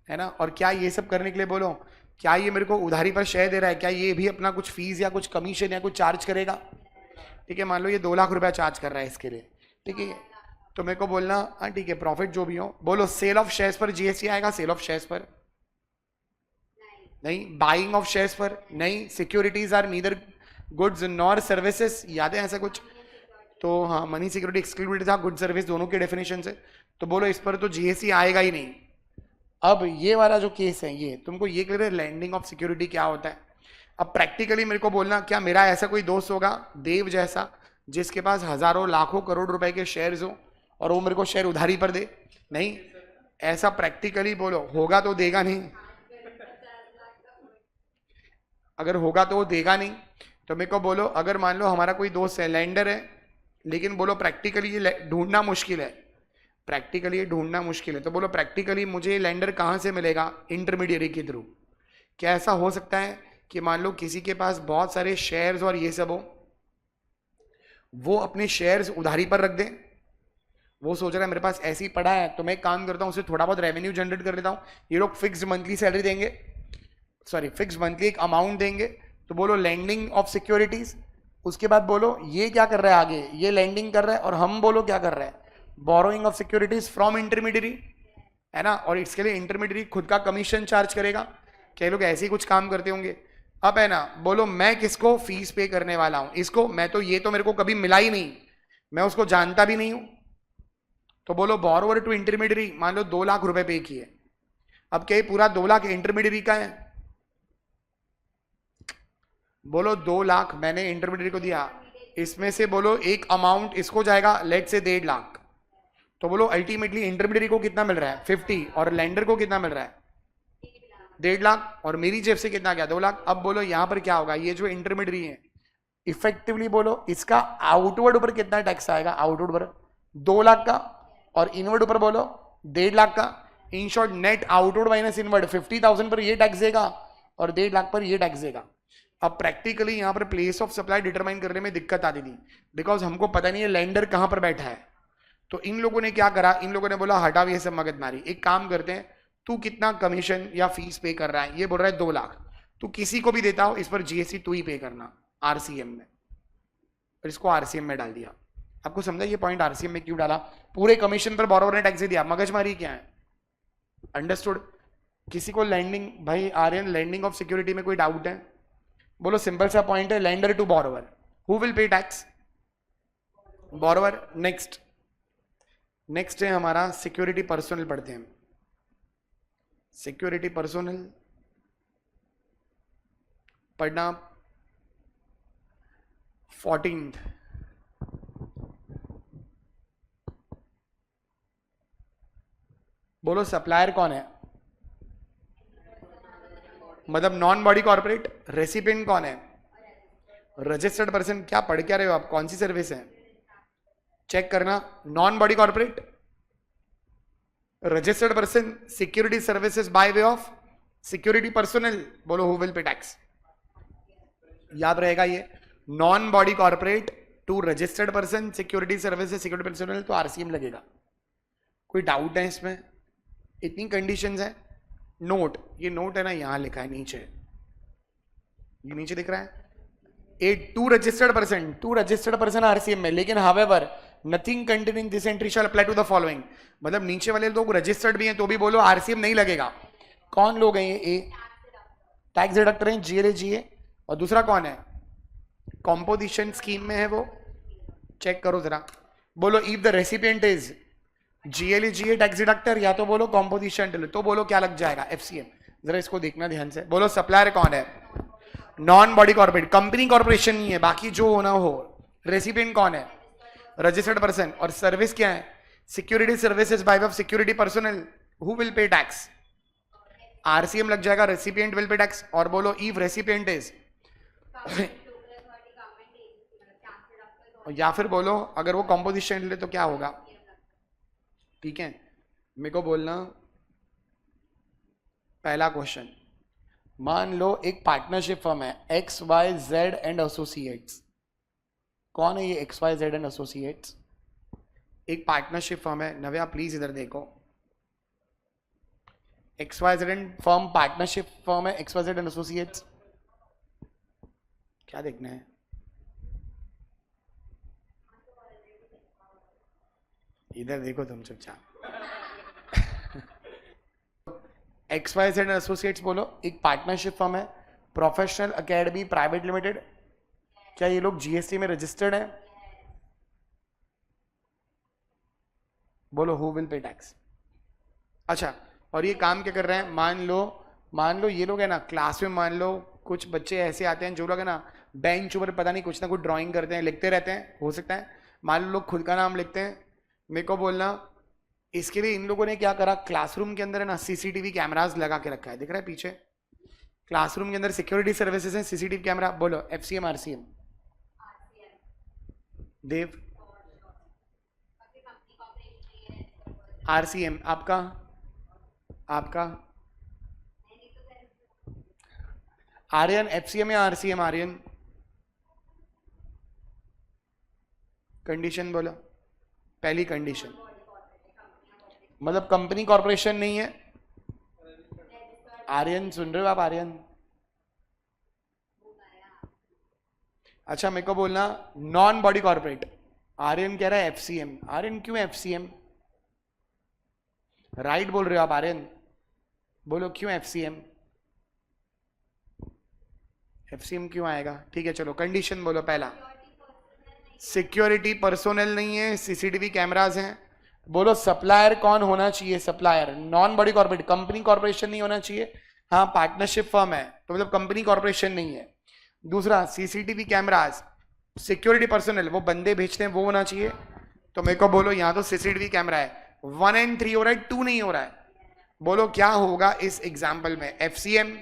[SPEAKER 1] है ना। और क्या ये सब करने के लिए, बोलो क्या ये मेरे को उधारी पर शेयर दे रहा है, क्या ये भी अपना कुछ फीस या कुछ कमीशन या कुछ चार्ज करेगा, ठीक है। मान लो ये 2 लाख रुपया चार्ज कर रहा है इसके लिए, ठीक है, तो मेरे को बोलना हाँ ठीक है, प्रॉफिट जो भी हो। बोलो सेल ऑफ शेयर्स पर जीएसटी आएगा, सेल ऑफ शेयर्स पर नहीं, बाइंग ऑफ शेयर्स पर नहीं, securities are neither goods nor services, याद है ऐसा कुछ, तो हाँ मनी सिक्योरिटी एक्सक्लूडेड था, गुड सर्विस दोनों के डेफिनेशन से, तो बोलो इस पर तो जीएसटी आएगा ही नहीं। अब ये वाला जो केस है, ये तुमको ये क्लियर है लैंडिंग ऑफ सिक्योरिटी क्या होता है। अब प्रैक्टिकली मेरे को बोलना, क्या मेरा ऐसा कोई दोस्त होगा देव जैसा, जिसके पास हजारों लाखों करोड़ रुपए के शेयर्स हो और वो मेरे को शेयर उधारी पर दे, नहीं ऐसा प्रैक्टिकली बोलो होगा तो देगा नहीं, अगर होगा तो वो देगा नहीं। तो मेरे को बोलो अगर मान लो हमारा कोई दोस्त है लैंडर है, लेकिन बोलो प्रैक्टिकली ये ढूंढना मुश्किल है, प्रैक्टिकली ये ढूंढना मुश्किल है, तो बोलो प्रैक्टिकली मुझे लैंडर कहाँ से मिलेगा, इंटरमीडियरी के थ्रू। क्या ऐसा हो सकता है कि मान लो किसी के पास बहुत सारे शेयर्स और ये सब हो, वो अपने शेयर्स उधारी पर रख दे, वो सोच रहा है मेरे पास ऐसे ही पड़ा है तो मैं एक काम करता हूँ उसे थोड़ा बहुत रेवेन्यू जनरेट कर लेता हूँ, ये लोग फिक्स मंथली सैलरी देंगे, सॉरी फिक्स मंथली एक अमाउंट देंगे, तो बोलो लैंडिंग ऑफ सिक्योरिटीज। उसके बाद बोलो ये क्या कर रहा है आगे, ये लैंडिंग कर रहा है और हम बोलो क्या कर रहे हैं, borrowing of securities from intermediary, है ना। और इसके लिए इंटरमीडियरी खुद का कमीशन चार्ज करेगा, क्या लोग ऐसे ही कुछ काम करते होंगे। अब है ना, बोलो मैं किसको फीस पे करने वाला हूं, इसको, मैं तो ये तो मेरे को कभी मिला ही नहीं, मैं उसको जानता भी नहीं हूं, तो बोलो बोरोवर टू इंटरमीडियरी मान लो 2 लाख रुपए पे किए। अब क्या ये पूरा 2 लाख इंटरमीडियरी का है, बोलो 2 लाख मैंने इंटरमीडियरी को दिया, इसमें से बोलो एक अमाउंट इसको जाएगा लेट से 1.5 लाख, तो बोलो अल्टीमेटली इंटरमीडियरी को कितना मिल रहा है 50 और लैंडर को कितना मिल रहा है 1.5 लाख, और मेरी जेब से कितना गया 2 लाख। अब बोलो यहां पर क्या होगा, ये जो इंटरमीडियरी है इफेक्टिवली बोलो इसका आउटवर्ड ऊपर कितना टैक्स आएगा, आउटवर्ड पर 2 लाख का और इनवर्ड ऊपर बोलो 1.5 लाख का। In short net outward minus inward 50,000 पर ये टैक्स देगा और 1.5 लाख पर ये टैक्स देगा। अब प्रैक्टिकली यहां पर प्लेस ऑफ सप्लाई डिटरमाइन करने में दिक्कत आती थी, बिकॉज हमको पता नहीं है लैंडर कहां पर बैठा है। तो इन लोगों ने क्या करा, इन लोगों ने बोला हटाओ ये सब मगजमारी, एक काम करते हैं तू कितना कमीशन या फीस पे कर रहा है, ये बोल रहा है 2 लाख, तू किसी को भी देता हो इस पर जीएसटी तू ही पे करना आरसीएम में, और इसको आरसीएम में डाल दिया। आपको समझा ये पॉइंट आरसीएम में क्यों डाला? पूरे कमीशन पर बोरोवर ने टैक्स दिया, मगजमारी क्या है? अंडरस्टूड? किसी को लैंडिंग, भाई आर्यन लैंडिंग ऑफ सिक्योरिटी में कोई डाउट है? बोलो सिंपल सा पॉइंट है, lender to borrower, who will pay tax? Borrower. Next है हमारा सिक्योरिटी पर्सोनल, पढ़ते हैं सिक्योरिटी पर्सोनल, पढ़ना 14th। बोलो सप्लायर कौन है? मतलब नॉन बॉडी कॉर्पोरेट। रेसिपिएंट कौन है? Registered person. क्या पढ़ क्या रहे हो आप? कौन सी सर्विस है? चेक करना। Non body corporate, registered person, security services by way of security personnel. बोलो हु विल पे टैक्स? याद रहेगा ये, non body corporate to registered person, security services, security personnel, तो आरसीएम लगेगा। कोई डाउट है इसमें? इतनी कंडीशंस है। नोट, ये नोट है ना, यहां लिखा है नीचे, ये नीचे दिख रहा है, A to registered person RCM में, लेकिन however nothing contained in this entry shall apply to the following. मतलब नीचे वाले लोग रजिस्टर्ड भी हैं तो भी बोलो आरसीएम नहीं लगेगा। कौन लोग हैं ये? ए टैक्स डिडक्टर हैं, जीएलए जीए, और दूसरा कौन है? कॉम्पोजिशन स्कीम में है वो, चेक करो जरा। बोलो if the recipient is GLA GA tax deductor, या तो बोलो कॉम्पोजिशन, तो बोलो क्या लग जाएगा? एफसीएम। जरा इसको देखना ध्यान से। बोलो सप्लायर कौन है? Non body corporate, company corporation नहीं है, बाकी जो होना हो। रेसिपिएंट कौन है? Registered person. और सर्विस क्या है? Security services by way of security personal, who will pay tax? RCM लग जाएगा, रेसिपिएंट विल पे टैक्स। और बोलो इफ रेसिपिएंट इज या फिर बोलो अगर वो कॉम्पोजिशन ले तो क्या होगा? ठीक है, मेरे को बोलना पहला क्वेश्चन। मान लो एक पार्टनरशिप फर्म है X Y Z and associates. कौन है ये X Y Z and associates? एक पार्टनरशिप फर्म है। नव्या प्लीज इधर देखो, X Y Z and firm partnership firm है, X Y Z and associates. क्या देखना है? इधर देखो तुम चुपचाप। एक्स वाई जेड एसोसिएट्स बोलो, एक पार्टनरशिप फर्म है, प्रोफेशनल एकेडमी प्राइवेट लिमिटेड। क्या ये लोग जीएसटी में रजिस्टर्ड है? बोलो हु विल पे टैक्स? अच्छा, और ये काम क्या कर रहे हैं? मान लो ये लोग है ना क्लास में, मान लो कुछ बच्चे ऐसे आते हैं जो लोग है ना बेंच ऊपर पता नहीं कुछ ना कुछ ड्राइंग करते हैं, लिखते रहते हैं, हो सकता है। मान लो लोग खुद का नाम लिखते हैं। मेरे को बोलना इसके लिए इन लोगों ने क्या करा, क्लासरूम के अंदर है ना सीसीटीवी कैमरास लगा के रखा है, दिख रहा है पीछे? क्लासरूम के अंदर सिक्योरिटी सर्विसेज है, सीसीटीवी कैमरा। बोलो एफसीएम आरसीएम? देव? आरसीएम। आपका आर्यन? एफसीएम या आरसीएम? आर्यन कंडीशन बोलो, पहली कंडीशन मतलब कंपनी कॉर्पोरेशन नहीं है। आर्यन सुन रहे हो आप? आर्यन अच्छा, मेरे को बोलना नॉन बॉडी कॉर्पोरेट। आर्यन कह रहा है एफसीएम। आर्यन क्यों एफसीएम? राइट बोल रहे हो आप आर्यन? बोलो क्यों एफसीएम? एफसीएम क्यों आएगा? ठीक है चलो, कंडीशन बोलो। पहला, सिक्योरिटी पर्सोनल नहीं है, सीसीटीवी कैमरास हैं। बोलो सप्लायर कौन होना चाहिए? Supplier non body corporate, company corporation नहीं होना चाहिए। हाँ, पार्टनरशिप फर्म है तो मतलब कंपनी कॉर्पोरेशन नहीं है। दूसरा, सीसीटीवी कैमरास, सिक्योरिटी पर्सनल, वो बंदे भेजते हैं वो होना चाहिए। तो मेरे को बोलो यहाँ तो सीसीटीवी कैमरा है, 1 and 3 हो रहा है, 2 नहीं हो रहा है। बोलो क्या होगा इस एग्जाम्पल में? एफसीएम,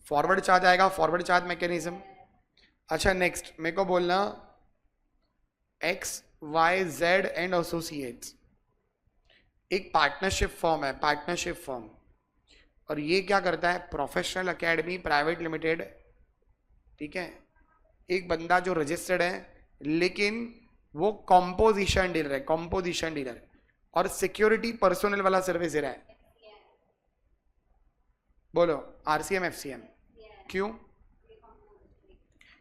[SPEAKER 1] फॉरवर्ड चार्ज आएगा, फॉरवर्ड चार्ज मैकेनिज्म। अच्छा नेक्स्ट, मेरे को बोलना X Y Z and associates एक पार्टनरशिप फर्म है, पार्टनरशिप फर्म, और ये क्या करता है? Professional academy private limited. ठीक है, एक बंदा जो रजिस्टर्ड है लेकिन वो कॉम्पोजिशन डीलर है, कॉम्पोजिशन डीलर, और सिक्योरिटी पर्सोनल वाला सर्विस दे रहा है। बोलो आरसीएम एफसीएम? क्यों?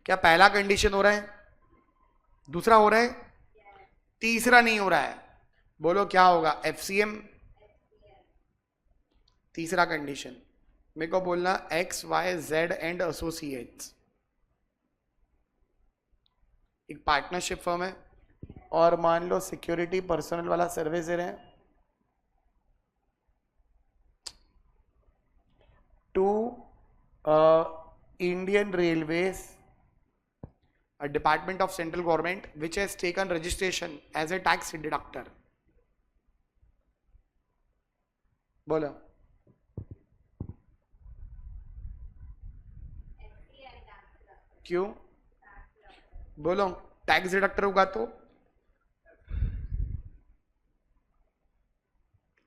[SPEAKER 1] क्या पहला कंडीशन हो रहा है? दूसरा हो रहा है, तीसरा नहीं हो रहा है। बोलो क्या होगा? एफसीएम। तीसरा कंडीशन मेरे को बोलना X Y Z and associates, एक पार्टनरशिप फर्म है और मान लो सिक्योरिटी पर्सनल वाला सर्विस दे रहे हैं to Indian railways, a department of central government which has taken registration as a tax deductor. बोलो क्यों? बोलो टैक्स डिडक्टर होगा तो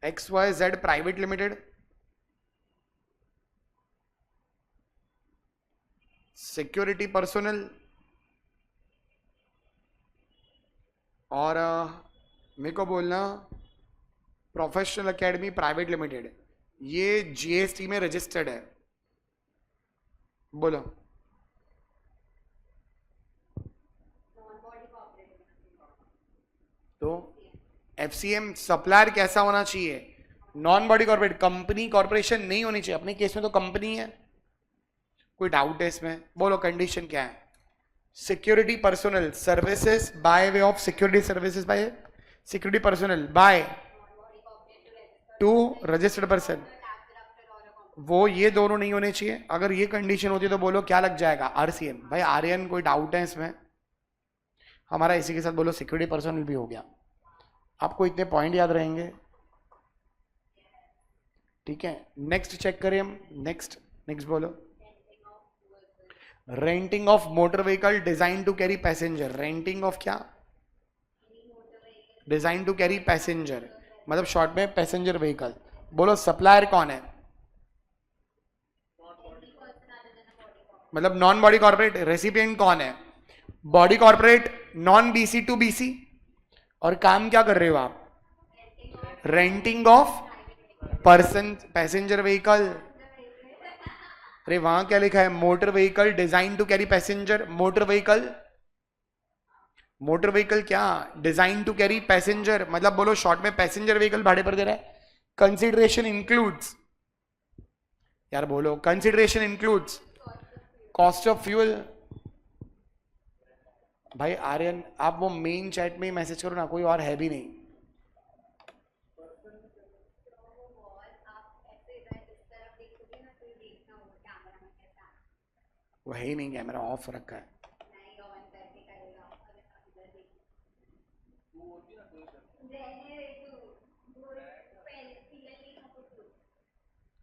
[SPEAKER 1] X Y Z private limited, security personnel और मेरे को बोलना प्रोफेशनल एकेडमी प्राइवेट लिमिटेड, ये जीएसटी में रजिस्टर्ड है। बोलो तो एफसीएम सप्लायर कैसा होना चाहिए? Non body corporate, company corporation नहीं होनी चाहिए। अपने केस में तो कंपनी है। कोई डाउट है इसमें? बोलो कंडीशन क्या है? Security personnel services by way of security services bye security personal by two registered person, वो ये दोनों नहीं होने चाहिए। अगर ये कंडीशन होती है तो बोलो क्या लग जाएगा? आरसीएम। भाई आर्यन कोई डाउट है इसमें? हमारा इसी के साथ बोलो सिक्योरिटी पर्सनल भी हो गया। आपको इतने पॉइंट याद रहेंगे, ठीक है। नेक्स्ट चेक करें हम। नेक्स्ट नेक्स्ट बोलो renting of motor vehicle design to carry passenger. Renting of क्या? डिजाइन टू कैरी पैसेंजर, मतलब शॉर्ट में पैसेंजर व्हीकल। बोलो सप्लायर कौन है? मतलब नॉन बॉडी कॉर्पोरेट। रेसिपिएंट कौन है? Body corporate, non BC to BC. और काम क्या कर रहे हो आप? Renting of person passenger vehicle. अरे वहां क्या लिखा है? Motor vehicle design to carry passenger. Motor vehicle, motor vehicle क्या? डिजाइन टू कैरी पैसेंजर, मतलब बोलो शॉर्ट में पैसेंजर व्हीकल भाड़े पर दे रहा है। कंसिडरेशन इंक्लूड्स, यार बोलो consideration includes cost of fuel. भाई आर्यन आप वो मेन चैट में ही मैसेज करो ना, कोई और है भी नहीं। वो है ही नहीं, कैमरा ऑफ रखा है।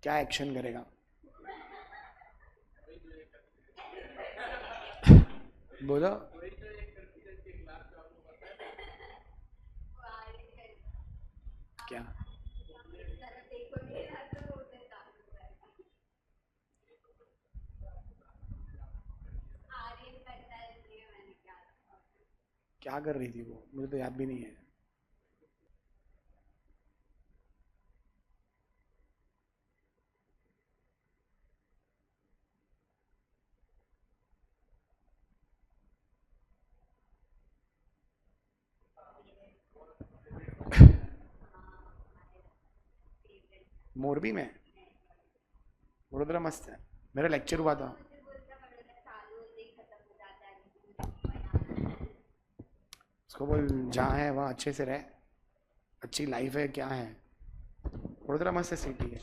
[SPEAKER 1] क्या एक्शन करेगा? बोलो क्या? क्या कर रही थी वो? मुझे तो याद भी नहीं है। मोरबी में वडोदरा मस्त है, मेरा लेक्चर हुआ था। उसको बोल जहाँ है वहाँ अच्छे से रहे, अच्छी लाइफ है। क्या है वडोदरा मस्त सिटी है।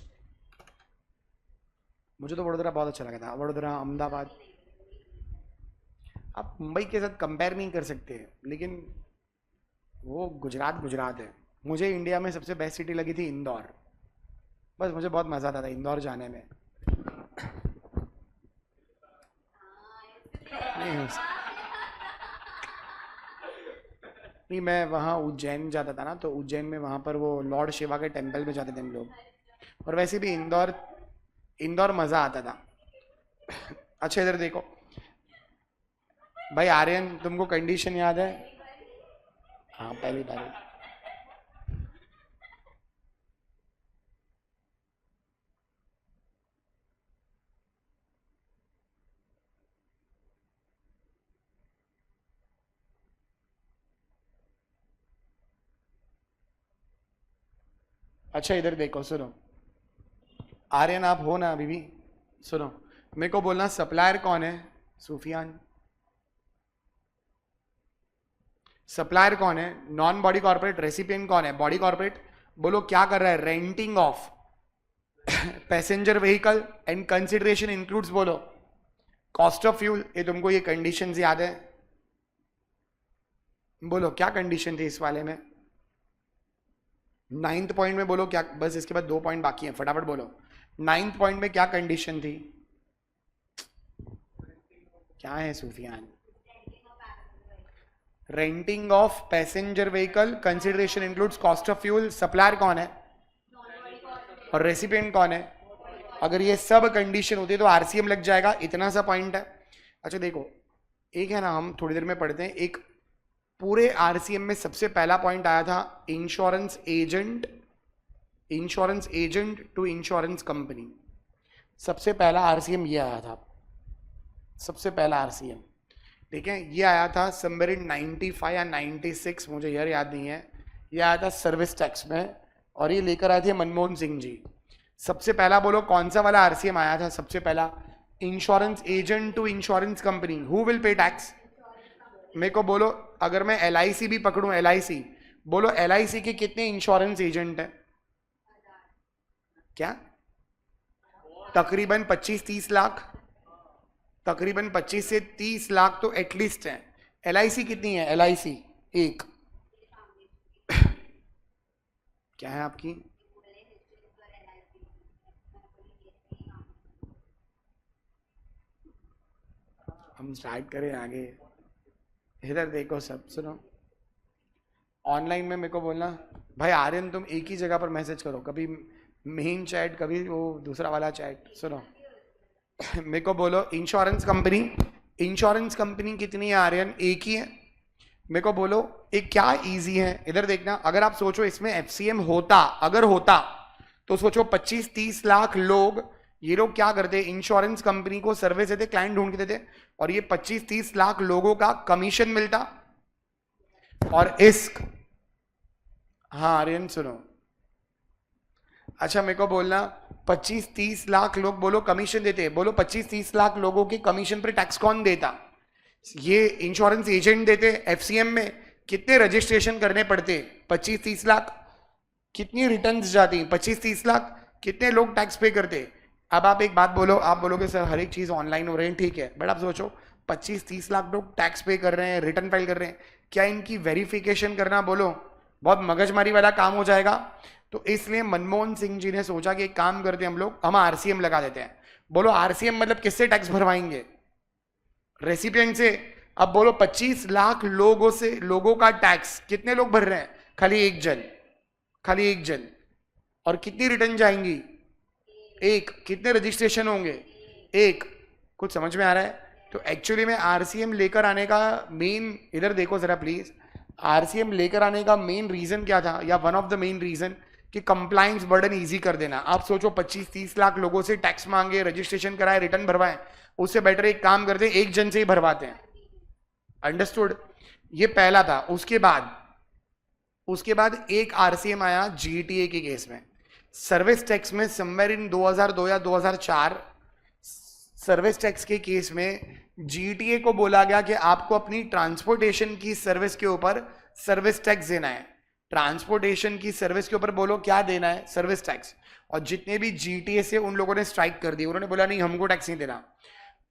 [SPEAKER 1] मुझे तो वडोदरा बहुत अच्छा लगा था। वडोदरा, अहमदाबाद। आप मुंबई के साथ कंपेयर नहीं कर सकते, लेकिन वो गुजरात गुजरात है। मुझे इंडिया में सबसे बेस्ट सिटी लगी थी इंदौर। बस मुझे बहुत मज़ा आता था इंदौर जाने में। नहीं नहीं, मैं वहाँ उज्जैन जाता था ना, तो उज्जैन में वहाँ पर वो लॉर्ड शिवा के टेम्पल में जाते थे हम लोग। और वैसे भी इंदौर, इंदौर मज़ा आता था। अच्छा इधर देखो भाई आर्यन, तुमको कंडीशन याद है? हाँ पहली बार। अच्छा इधर देखो, सुनो आर्यन, आप हो ना अभी भी? सुनो, मेरे को बोलना सप्लायर कौन है? सुफियान। सप्लायर कौन है? Non body corporate. रेसिपिएंट कौन है? Body corporate. बोलो क्या कर रहा है? Renting of passenger vehicle and consideration includes, बोलो कॉस्ट ऑफ फ्यूल। ये तुमको ये कंडीशन याद है? बोलो क्या कंडीशन थी इस वाले में? 9th पॉइंट में बोलो क्या, बस इसके बाद 2 पॉइंट बाकी हैं, फटाफट बोलो। 9th पॉइंट में क्या कंडीशन थी? क्या है Sufiyan? Renting of passenger vehicle, consideration includes cost of fuel. Supplier कौन है और रेसिपिएंट कौन है? अगर ये सब कंडीशन होती है तो आरसीएम लग जाएगा, इतना सा पॉइंट है। अच्छा देखो, एक है ना, हम थोड़ी देर में पढ़ते हैं। एक पूरे आरसीएम में सबसे पहला पॉइंट आया था insurance agent, insurance agent to insurance company. सबसे पहला आरसीएम ये आया था, सबसे पहला आरसीएम, ठीक है। ये आया था समवेयर इन 95 या 96, मुझे याद नहीं है। ये आया था सर्विस टैक्स में, और ये लेकर आए थे मनमोहन सिंह जी। सबसे पहला बोलो कौन सा वाला आरसीएम आया था सबसे पहला? Insurance agent to insurance company. Who will pay tax? मेरे को बोलो, अगर मैं एलआईसी भी पकड़ूं, एलआईसी, बोलो एलआईसी के कितने इंश्योरेंस एजेंट है? क्या? तकरीबन 25-30 लाख, तकरीबन 25 से 30 लाख तो एटलीस्ट है। एलआईसी कितनी है? एलआईसी एक क्या है आपकी? हम स्टार्ट करें आगे? इधर देखो सब, सुनो ऑनलाइन में मेरे को बोलना भाई आर्यन तुम एक ही जगह पर मैसेज करो, कभी मेन चैट, कभी वो दूसरा वाला चैट। सुनो मेरे को बोलो इंश्योरेंस कंपनी, इंश्योरेंस कंपनी कितनी है आर्यन? एक ही है। मेरे को बोलो एक क्या इजी है, इधर देखना। अगर आप सोचो इसमें एफसीएम होता, अगर होता तो सोचो 25-30 लाख लोग, ये लोग क्या करते? इंश्योरेंस कंपनी को सर्विस देते, क्लाइंट ढूंढ के देते, और ये 25-30 लाख लोगों का कमीशन मिलता। और इस, हाँ आर्यन सुनो, अच्छा मेरे को बोलना 25-30 लाख लोग बोलो कमीशन देते, बोलो 25-30 लाख लोगों के कमीशन पर टैक्स कौन देता? ये इंश्योरेंस एजेंट देते। एफसीएम में कितने रजिस्ट्रेशन करने पड़ते? 25-30 लाख। कितनी रिटर्न्स जाती? 25-30 लाख। कितने लोग टैक्स पे करते? अब आप एक बात बोलो, आप बोलोगे सर हर एक चीज ऑनलाइन हो रही है, ठीक है, बट आप सोचो 25-30 लाख लोग टैक्स पे कर रहे हैं, रिटर्न फाइल कर रहे हैं, क्या इनकी वेरिफिकेशन करना, बोलो बहुत मगजमारी वाला काम हो जाएगा। तो इसलिए मनमोहन सिंह जी ने सोचा कि एक काम करते हैं हम लोग, हम आरसीएम लगा देते हैं। बोलो आरसीएम मतलब किससे टैक्स भरवाएंगे? रेसिपिएंट से। अब बोलो 25 लाख लोगों से, लोगों का टैक्स कितने लोग भर रहे हैं? खाली एक जन, खाली एक जन। और कितनी रिटर्न जाएंगी? एक। कितने रजिस्ट्रेशन होंगे? एक। कुछ समझ में आ रहा है? तो एक्चुअली में आरसीएम लेकर आने का मेन, इधर देखो जरा प्लीज, आरसीएम लेकर आने का मेन रीजन क्या था, या one of the main reason, कि कंप्लायंस बर्डन इजी कर देना। आप सोचो 25-30 लाख लोगों से टैक्स मांगे, रजिस्ट्रेशन कराए, रिटर्न भरवाएं, उससे बेटर एक काम करते एक जन से ही भरवाते हैं। अंडरस्टूड? ये पहला था। उसके बाद एक आरसीएम आया जीटीए के केस में, सर्विस टैक्स में, समवेयर इन 2002 या 2004 सर्विस टैक्स के केस में जीटीए को बोला गया कि आपको अपनी ट्रांसपोर्टेशन की सर्विस के ऊपर सर्विस टैक्स देना है। ट्रांसपोर्टेशन की सर्विस के ऊपर बोलो क्या देना है? Service tax. और जितने भी जीटीए से उन लोगों ने स्ट्राइक कर दी, उन्होंने बोला नहीं हमको टैक्स नहीं देना।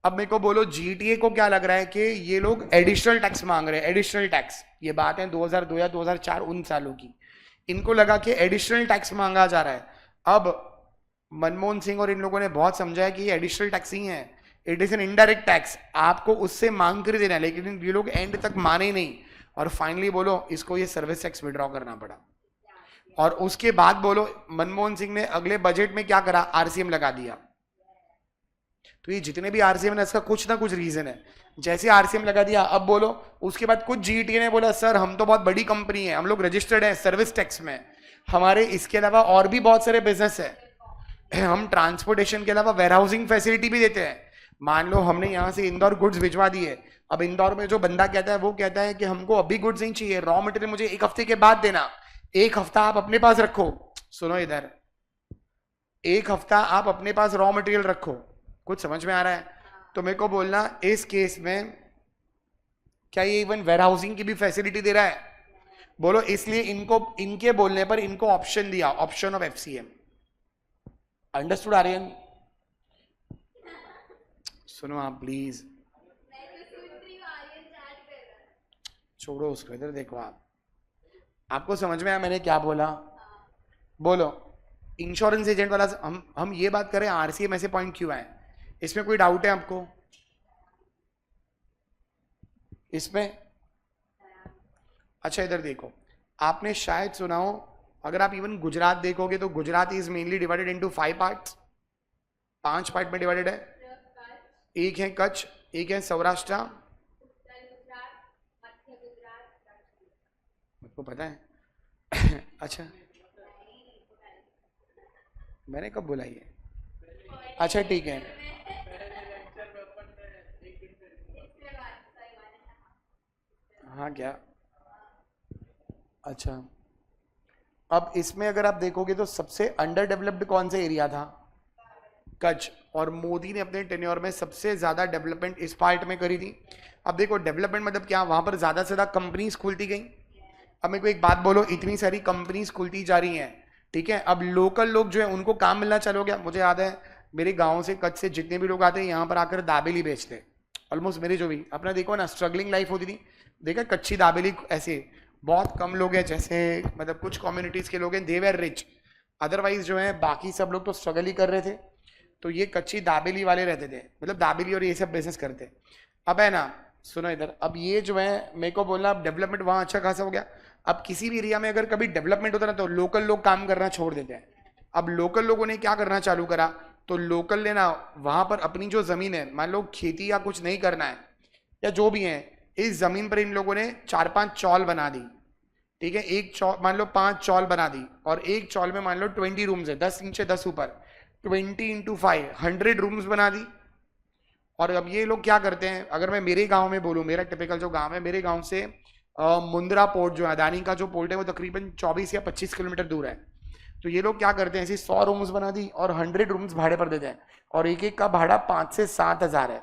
[SPEAKER 1] अब मेरे को बोलो जीटीए को क्या लग रहा है कि ये लोग एडिशनल टैक्स मांग रहे हैं, एडिशनल टैक्स। ये बात है 2002 या 2004 उन सालों की। इनको लगा कि एडिशनल टैक्स मांगा जा रहा है। अब मनमोहन सिंह और इन लोगों ने बहुत समझाया कि ये एडिशनल टैक्स ही है, it is an indirect tax, आपको उससे मांग कर देना है। लेकिन ये लोग एंड तक माने ही नहीं, और फाइनली बोलो इसको ये सर्विस टैक्स विड्रॉ करना पड़ा। और उसके बाद बोलो मनमोहन सिंह ने अगले बजट में क्या करा? आरसीएम लगा दिया। तो ये जितने भी आरसीएम है इसका कुछ ना कुछ रीजन है। जैसे आरसीएम लगा दिया, अब बोलो उसके बाद कुछ जीटीए ने बोला सर हम तो बहुत बड़ी कंपनी है, हम लोग रजिस्टर्ड है सर्विस टैक्स में, हमारे इसके अलावा और भी बहुत सारे बिजनेस है, हम ट्रांसपोर्टेशन के अलावा वेयरहाउसिंग फैसिलिटी भी देते हैं। मान लो हमने यहाँ से इंदौर गुड्स भिजवा दिए, अब इंदौर में जो बंदा कहता है वो कहता है कि हमको अभी गुड्स नहीं चाहिए, रॉ मटेरियल मुझे 1 हफ्ते के बाद देना, 1 हफ्ता आप अपने पास रखो, सुनो इधर, एक हफ्ता आप अपने पास रॉ मटेरियल रखो, कुछ समझ में आ रहा है? तो मेरे को बोलना इस केस में क्या ये इवन वेयर हाउसिंग की भी फैसिलिटी दे रहा है? बोलो, इसलिए इनको इनके बोलने पर इनको ऑप्शन दिया, option of FCM. Understood Aryan? सुनो आप प्लीज, छोड़ो उसको, इधर देखो आप, आपको समझ में आया मैंने क्या बोला? बोलो, इंश्योरेंस एजेंट वाला हम ये बात करें, आरसीएम ऐसे पॉइंट क्यों आए? इसमें कोई डाउट है आपको इसमें? अच्छा इधर देखो, आपने शायद सुना हो, अगर आप इवन गुजरात देखोगे तो Gujarat is mainly divided into 5 parts, 5 part में डिवाइडेड है। एक है कच्छ, एक है सौराष्ट्र, आपको पता है? अच्छा, मैंने कब बोला ये? अच्छा ठीक है, हाँ क्या? अच्छा, अब इसमें अगर आप देखोगे तो सबसे अंडर डेवलप्ड कौन सा एरिया था? कच्छ। और मोदी ने अपने टेन्योर में सबसे ज्यादा डेवलपमेंट इस पार्ट में करी थी। अब देखो डेवलपमेंट मतलब क्या, वहां पर ज्यादा से ज्यादा कंपनीज खुलती गई। अब मेरे को एक बात बोलो, इतनी सारी कंपनीज खुलती जा रही हैं, ठीक है, अब लोकल लोग जो है उनको काम मिलना चालू हो गया। मुझे याद है मेरे गांव से, कच्छ से जितने भी लोग आते हैं यहाँ पर आकर दाबेली बेचते, ऑलमोस्ट मेरे जो भी अपना देखो ना स्ट्रगलिंग लाइफ होती थी, देखा कच्ची दाबेली ऐसे बहुत कम लोग हैं, जैसे मतलब कुछ कम्युनिटीज के लोग हैं, दे वेर रिच, अदरवाइज जो है बाकी सब लोग तो स्ट्रगल ही कर रहे थे। तो ये कच्ची दाबेली वाले रहते थे, मतलब दाबेली और ये सब बिजनेस करते। अब है ना, सुनो इधर, अब ये जो है मेरे को बोलना, अब डेवलपमेंट वहाँ अच्छा खासा हो गया। अब किसी भी एरिया में अगर कभी डेवलपमेंट होता ना तो लोकल लोग काम करना छोड़ देते हैं। अब लोकल लोगों ने क्या करना चालू करा, तो लोकल ने ना वहां पर अपनी जो जमीन है, मान लो खेती या कुछ नहीं करना है या जो भी है, इस जमीन पर इन लोगों ने 4-5 चौल बना दी, ठीक है, एक चौल मान लो 5 चौल बना दी, और एक चौल में मान लो 20 रूम्स है, 10 नीचे 10 ऊपर, 20 इंटू 5 100 रूम्स बना दी। और अब ये लोग क्या करते हैं, अगर मैं मेरे गांव में बोलूं, मेरा टिपिकल जो गांव है, मेरे गांव से मुंद्रा पोर्ट जो है, अदानी का जो पोर्ट है, वो तकरीबन 24 या 25 किलोमीटर दूर है। तो ये लोग क्या करते हैं, ऐसी 100 रूम्स बना दी और 100 रूम्स भाड़े पर देते हैं, और एक एक का भाड़ा 5 से 7 हजार है,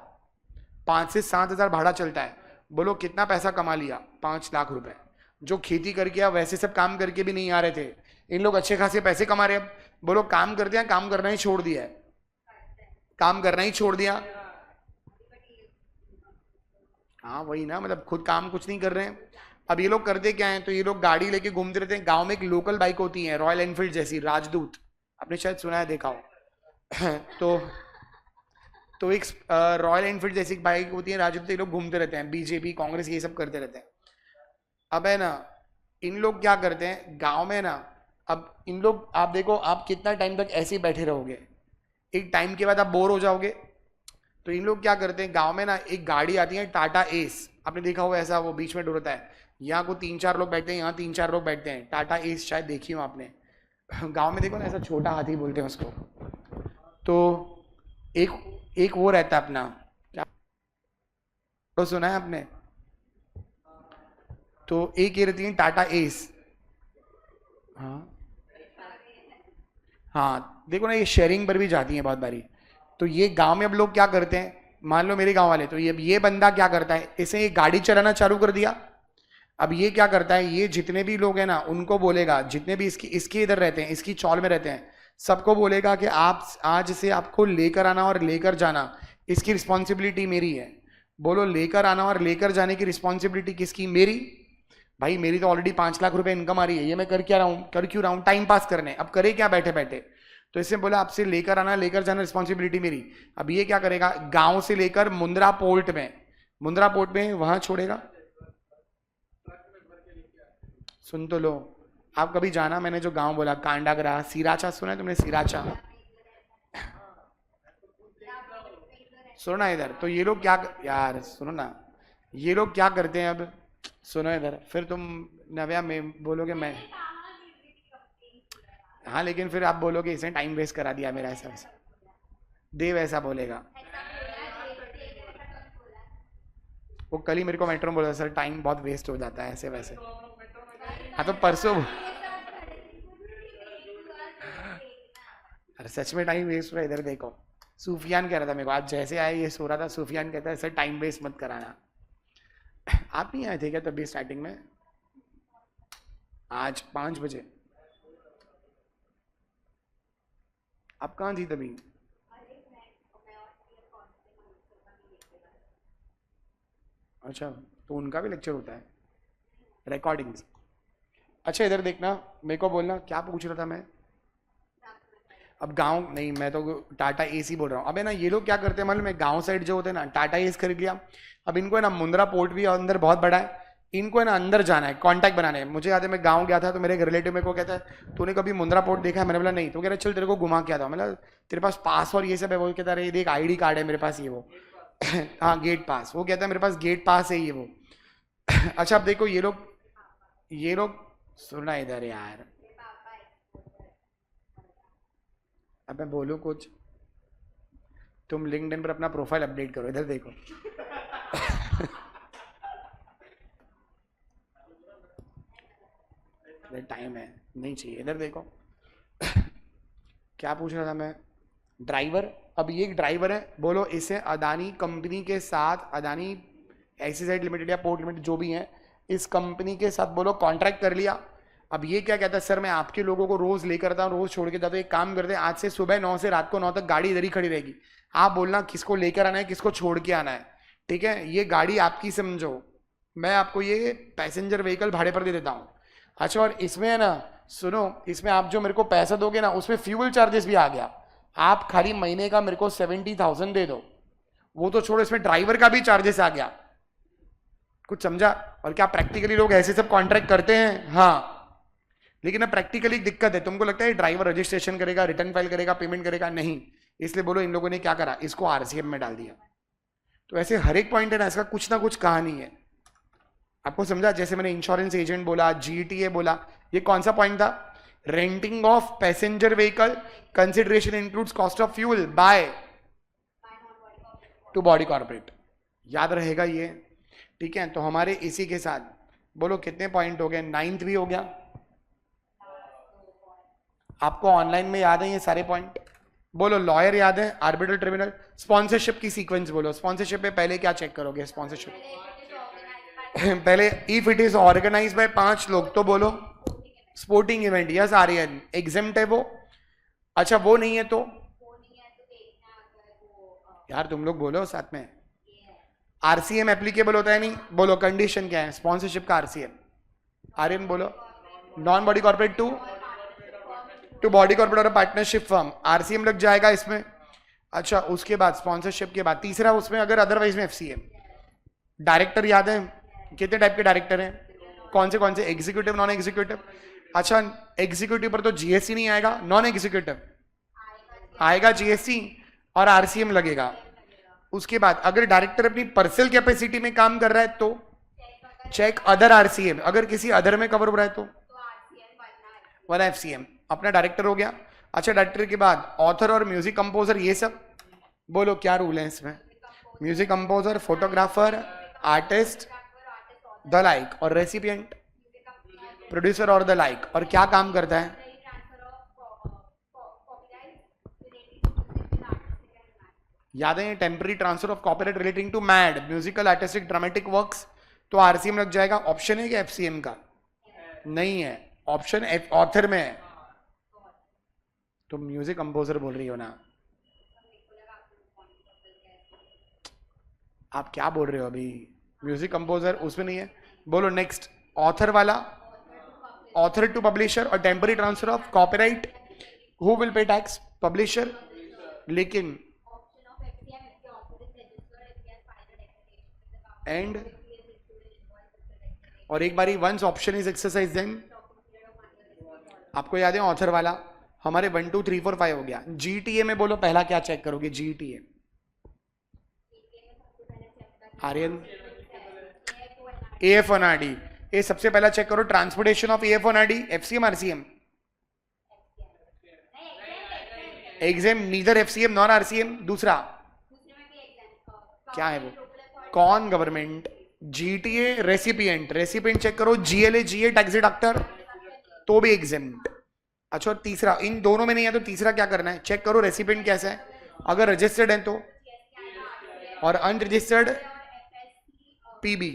[SPEAKER 1] 5 से 7 हजार भाड़ा चलता है। बोलो कितना पैसा कमा लिया, 5 लाख रुपए। जो खेती करके या वैसे सब काम करके भी नहीं आ रहे थे, इन लोग अच्छे खासे पैसे कमा रहे हैं। बोलो काम करते हैं, काम करना ही छोड़ दिया है, काम करना ही छोड़ दिया। हाँ वही ना, मतलब खुद काम कुछ नहीं कर रहे हैं। अब ये लोग करते क्या हैं, तो ये लोग गाड़ी लेके घूमते रहते हैं। गांव में एक लोकल बाइक होती है रॉयल एनफील्ड जैसी, राजदूत, आपने शायद सुना है, देखा हो। तो एक रॉयल एनफील्ड जैसी बाइक होती है राजदूत, ये लोग घूमते रहते हैं, बीजेपी कांग्रेस ये सब करते रहते हैं। अब है ना, इन लोग क्या करते हैं गांव में ना, अब इन लोग, आप देखो आप कितना टाइम तक ऐसे ही बैठे रहोगे, एक टाइम के बाद आप बोर हो जाओगे। तो इन लोग क्या करते हैं, गांव में ना एक गाड़ी आती है टाटा एस, आपने देखा होगा ऐसा, वो बीच में डुरता है, यहाँ को 3-4 लोग बैठते हैं, यहाँ 3-4 लोग बैठते हैं, टाटा एस शायद देखी हो आपने। गांव में देखो ना, ऐसा छोटा हाथी बोलते हैं उसको। तो एक एक वो रहता है अपना, क्या तो सुना है आपने? तो एक ये रहती है टाटा एस। हाँ हाँ, देखो ना ये शेयरिंग पर भी जाती है बहुत बारी। तो ये गांव में अब लोग क्या करते हैं, मान लो मेरे गांव वाले, तो ये बंदा क्या करता है, इसे ये गाड़ी चलाना चालू कर दिया। अब ये क्या करता है, ये जितने भी लोग हैं ना उनको बोलेगा, जितने भी इसके इधर रहते हैं, इसकी चौल में रहते हैं, सबको बोलेगा कि आप आज से आपको लेकर आना और लेकर जाना इसकी रिस्पॉन्सिबिलिटी मेरी है। बोलो, लेकर आना और लेकर जाने की रिस्पॉन्सिबिलिटी किसकी? मेरी। भाई मेरी तो ऑलरेडी 5 लाख रुपए इनकम आ रही है, ये मैं कर क्या रहा हूँ, कर क्यों रहा हूँ, टाइम पास करने, अब करे क्या बैठे बैठे। तो इसने बोला आपसे लेकर आना लेकर जाना रिस्पॉन्सिबिलिटी मेरी। अब ये क्या करेगा, गांव से लेकर मुंद्रा पोर्ट में वहां छोड़ेगा। सुन तो लो, आप कभी जाना, मैंने जो गांव बोला कांडागरा, सिराचा सुना है तुमने? सिराचा सुनो ना इधर, तो ये लोग क्या, यार सुनो ना, ये लोग क्या करते हैं, अब सुनो इधर, फिर तुम नव्या में बोलोगे मैं, हाँ लेकिन फिर आप बोलोगे इसने टाइम वेस्ट करा दिया मेरा, ऐसा वैसा देव ऐसा बोलेगा। वो कल ही मेरे को मेट्रो में बोला सर टाइम बहुत वेस्ट हो जाता है ऐसे वैसे। हाँ तो परसों अरे सच में टाइम वेस्ट हुआ, इधर देखो। सूफियान कह रहा था मेरे को, आज जैसे आए ये सो रहा था, सूफियान कहता है सर टाइम वेस्ट मत कराना। आप नहीं आए थे क्या तभी स्टार्टिंग में? आज 5 बजे आप कहाँ थी तभी? अच्छा, तो उनका भी लेक्चर होता है, रिकॉर्डिंग्स। अच्छा इधर देखना, मेरे को बोलना क्या पूछ रहा था मैं। अब गांव नहीं, मैं तो टाटा एसी बोल रहा हूँ। अबे ना ये लोग क्या करते हैं मालूम है, गांव साइड जो होते हैं ना, टाटा एसी खरीद लिया। अब इनको है ना मुंद्रा पोर्ट भी अंदर बहुत बड़ा है, इनको है ना अंदर जाना है, कांटेक्ट बनाने है। मुझे याद है मैं गांव गया था तो मेरे एक रिलेटिव मेरे को कहता है तूने कभी मुंद्रा पोर्ट देखा है? मैंने बोला नहीं। तो कह रहा चल तेरे को घुमा के आता हूं। मैंने तेरे पास पास और ये सब है? वो कहता है देख आईडी कार्ड है मेरे पास ये वो। हाँ गेट पास, वो कहता है मेरे पास गेट पास है ये वो। अच्छा अब देखो ये लोग सुनना इधर यार, अब मैं बोलूं कुछ, तुम लिंक्डइन पर अपना प्रोफाइल अपडेट करो, इधर देखो। टाइम है नहीं चाहिए, इधर देखो। क्या पूछ रहा था मैं? ड्राइवर। अब ये एक ड्राइवर है, बोलो इसे अदानी कंपनी के साथ, अदानी एसीजेड लिमिटेड या पोर्ट लिमिटेड जो भी है, इस कंपनी के साथ बोलो कॉन्ट्रैक्ट कर लिया। अब ये क्या कहता है, सर मैं आपके लोगों को रोज लेकर आता हूँ, रोज छोड़ के जाता हूँ। एक काम करते हैं, आज से सुबह 9 से रात को 9 तक गाड़ी इधर ही खड़ी रहेगी। आप बोलना किसको लेकर आना है, किसको छोड़ के आना है, ठीक है? ये गाड़ी आपकी समझो, मैं आपको ये पैसेंजर व्हीकल भाड़े पर दे देता हूँ। अच्छा और इसमें है ना, सुनो, इसमें आप जो मेरे को पैसा दोगे ना, उसमें फ्यूल चार्जेस भी आ गया। आप खाली महीने का मेरे को 70,000 दे दो। वो तो छोड़ो, इसमें ड्राइवर का भी चार्जेस आ गया। कुछ समझा? और क्या प्रैक्टिकली लोग ऐसे सब कॉन्ट्रैक्ट करते हैं? हाँ, लेकिन अब प्रैक्टिकली दिक्कत है। तुमको लगता है ड्राइवर रजिस्ट्रेशन करेगा, रिटर्न फाइल करेगा, पेमेंट करेगा? नहीं। इसलिए बोलो इन लोगों ने क्या करा, इसको आरसीएम में डाल दिया। तो ऐसे हर एक पॉइंट है ना, इसका कुछ ना कुछ कहानी है। आपको समझा? जैसे मैंने इंश्योरेंस एजेंट बोला, जीटीए बोला, ये कौन सा पॉइंट था? Renting of passenger vehicle consideration includes cost of fuel by two body corporate. याद रहेगा ये, ठीक है? तो हमारे इसी के साथ बोलो कितने पॉइंट हो गए? 9th भी हो गया। आपको ऑनलाइन में याद है ये सारे पॉइंट? बोलो लॉयर याद है, आर्बिट्रल ट्रिब्यूनल, स्पॉन्सरशिप की सीक्वेंस बोलो। स्पॉन्सरशिप में पहले क्या चेक करोगे? स्पॉन्सरशिप पहले if it is organise by 5 लोग तो बोलो sporting event. Yes Aryan, exempt है वो। अच्छा वो नहीं है तो यार तुम लोग बोलो साथ में। आरसीएम एप्लीकेबल होता है नहीं? बोलो कंडीशन क्या है स्पॉन्सरशिप का? आरसीएम। आर्यन बोलो। Non body corporate to body corporate और पार्टनरशिप फर्म, आरसीएम लग जाएगा इसमें। अच्छा उसके बाद स्पॉन्सरशिप के बाद तीसरा उसमें अगर अदरवाइज में एफसीएम। डायरेक्टर याद है कितने टाइप के डायरेक्टर हैं? कौन से? Executive, non executive. अच्छा एग्जीक्यूटिव पर तो जीएसटी नहीं आएगा, नॉन एग्जीक्यूटिव आएगा जीएसटी और आरसीएम लगेगा। उसके बाद अगर डायरेक्टर अपनी पर्सनल कैपेसिटी में काम कर रहा है तो चेक अदर आरसीएम, अगर किसी अदर में कवर हो रहा है तो 1 एफसीएम। अपना डायरेक्टर हो गया। अच्छा डायरेक्टर के बाद ऑथर और म्यूजिक कंपोजर, ये सब बोलो क्या रूल है इसमें? Music composer, photographer, artist the like, और रेसिपिएंट प्रोड्यूसर और द लाइक। और क्या काम करता है? याद है temporary transfer of copyright relating to made musical artistic dramatic works, तो आरसीएम लग जाएगा। ऑप्शन है कि एफसीएम का? नहीं है, ऑप्शन ऑथर में है। तो म्यूजिक कंपोजर बोल रही हो ना? आप क्या बोल रहे हो अभी? म्यूजिक कंपोजर उसमें नहीं है। बोलो नेक्स्ट, ऑथर वाला, ऑथर टू पब्लिशर और temporary transfer of copyright, who will pay tax? Publisher. लेकिन एंड और एक बारी once option is exercise then, आपको याद है ऑथर वाला? हमारे 1 2 3 4 5 हो गया। जीटीए में बोलो पहला क्या चेक करोगे? GTA Aryan, AF on RD, ये सबसे पहला चेक करो। Transportation of AF on RD, FCM RCM? Exempt neither FCM non RCM. दूसरा क्या है वो? कौन government? GTA recipient, recipient check करो। जीएलए जीए टैक्स डिडक्टर तो भी एग्जेम्प्ट। अच्छा, और तीसरा इन दोनों में नहीं है तो तीसरा क्या करना है, चेक करो रेसिपिएंट कैसा है, अगर रजिस्टर्ड है तो, और अनरजिस्टर्ड पीबी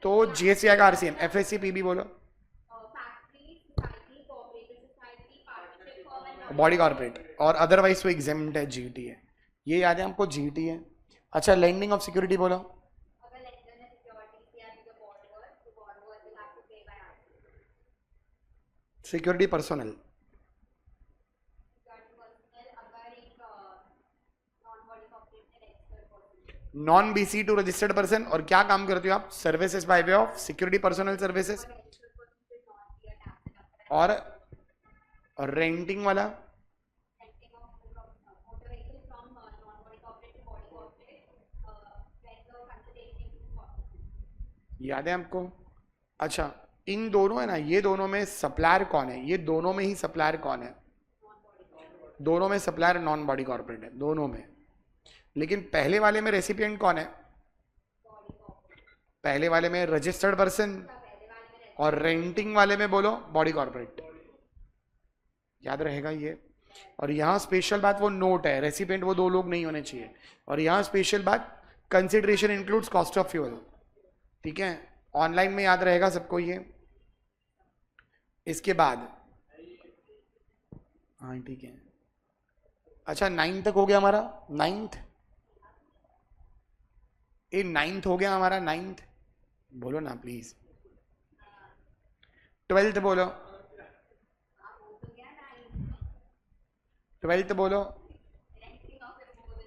[SPEAKER 1] तो जीएसटी आएगा, आरसीएम, एफएससी पीबी बोलो, बॉडी कॉर्पोरेट, और अदरवाइज तो एग्जाम्ड है, जीटी है, ये याद है हमको, जीटी है। अच्छा, लेंडिंग ऑफ सिक्योरिटी बोलो, security personnel, non BC to registered person, और क्या काम करते हो आप, services by way of security personnel services, और रेंटिंग वाला, याद है आपको। अच्छा, इन दोनों है ना, ये दोनों में सप्लायर कौन है, ये दोनों में ही सप्लायर कौन है, दोनों में सप्लायर नॉन बॉडी कॉर्पोरेट है, दोनों में। लेकिन पहले वाले में रेसिपिएंट कौन है, पहले वाले में रजिस्टर्ड पर्सन, और रेंटिंग वाले में बोलो बॉडी कॉर्पोरेट, याद रहेगा ये। और यहाँ स्पेशल बात वो नोट है, रेसिपिएंट वो दो लोग नहीं होने चाहिए, और यहाँ स्पेशल बात, consideration includes cost of fuel, ठीक है, ऑनलाइन में याद रहेगा सबको ये। इसके बाद हाँ ठीक है, अच्छा 9 तक हो गया हमारा, 9th, ये 9th हो गया हमारा, 9th बोलो ना प्लीज, 12th बोलो, 12th बोलो,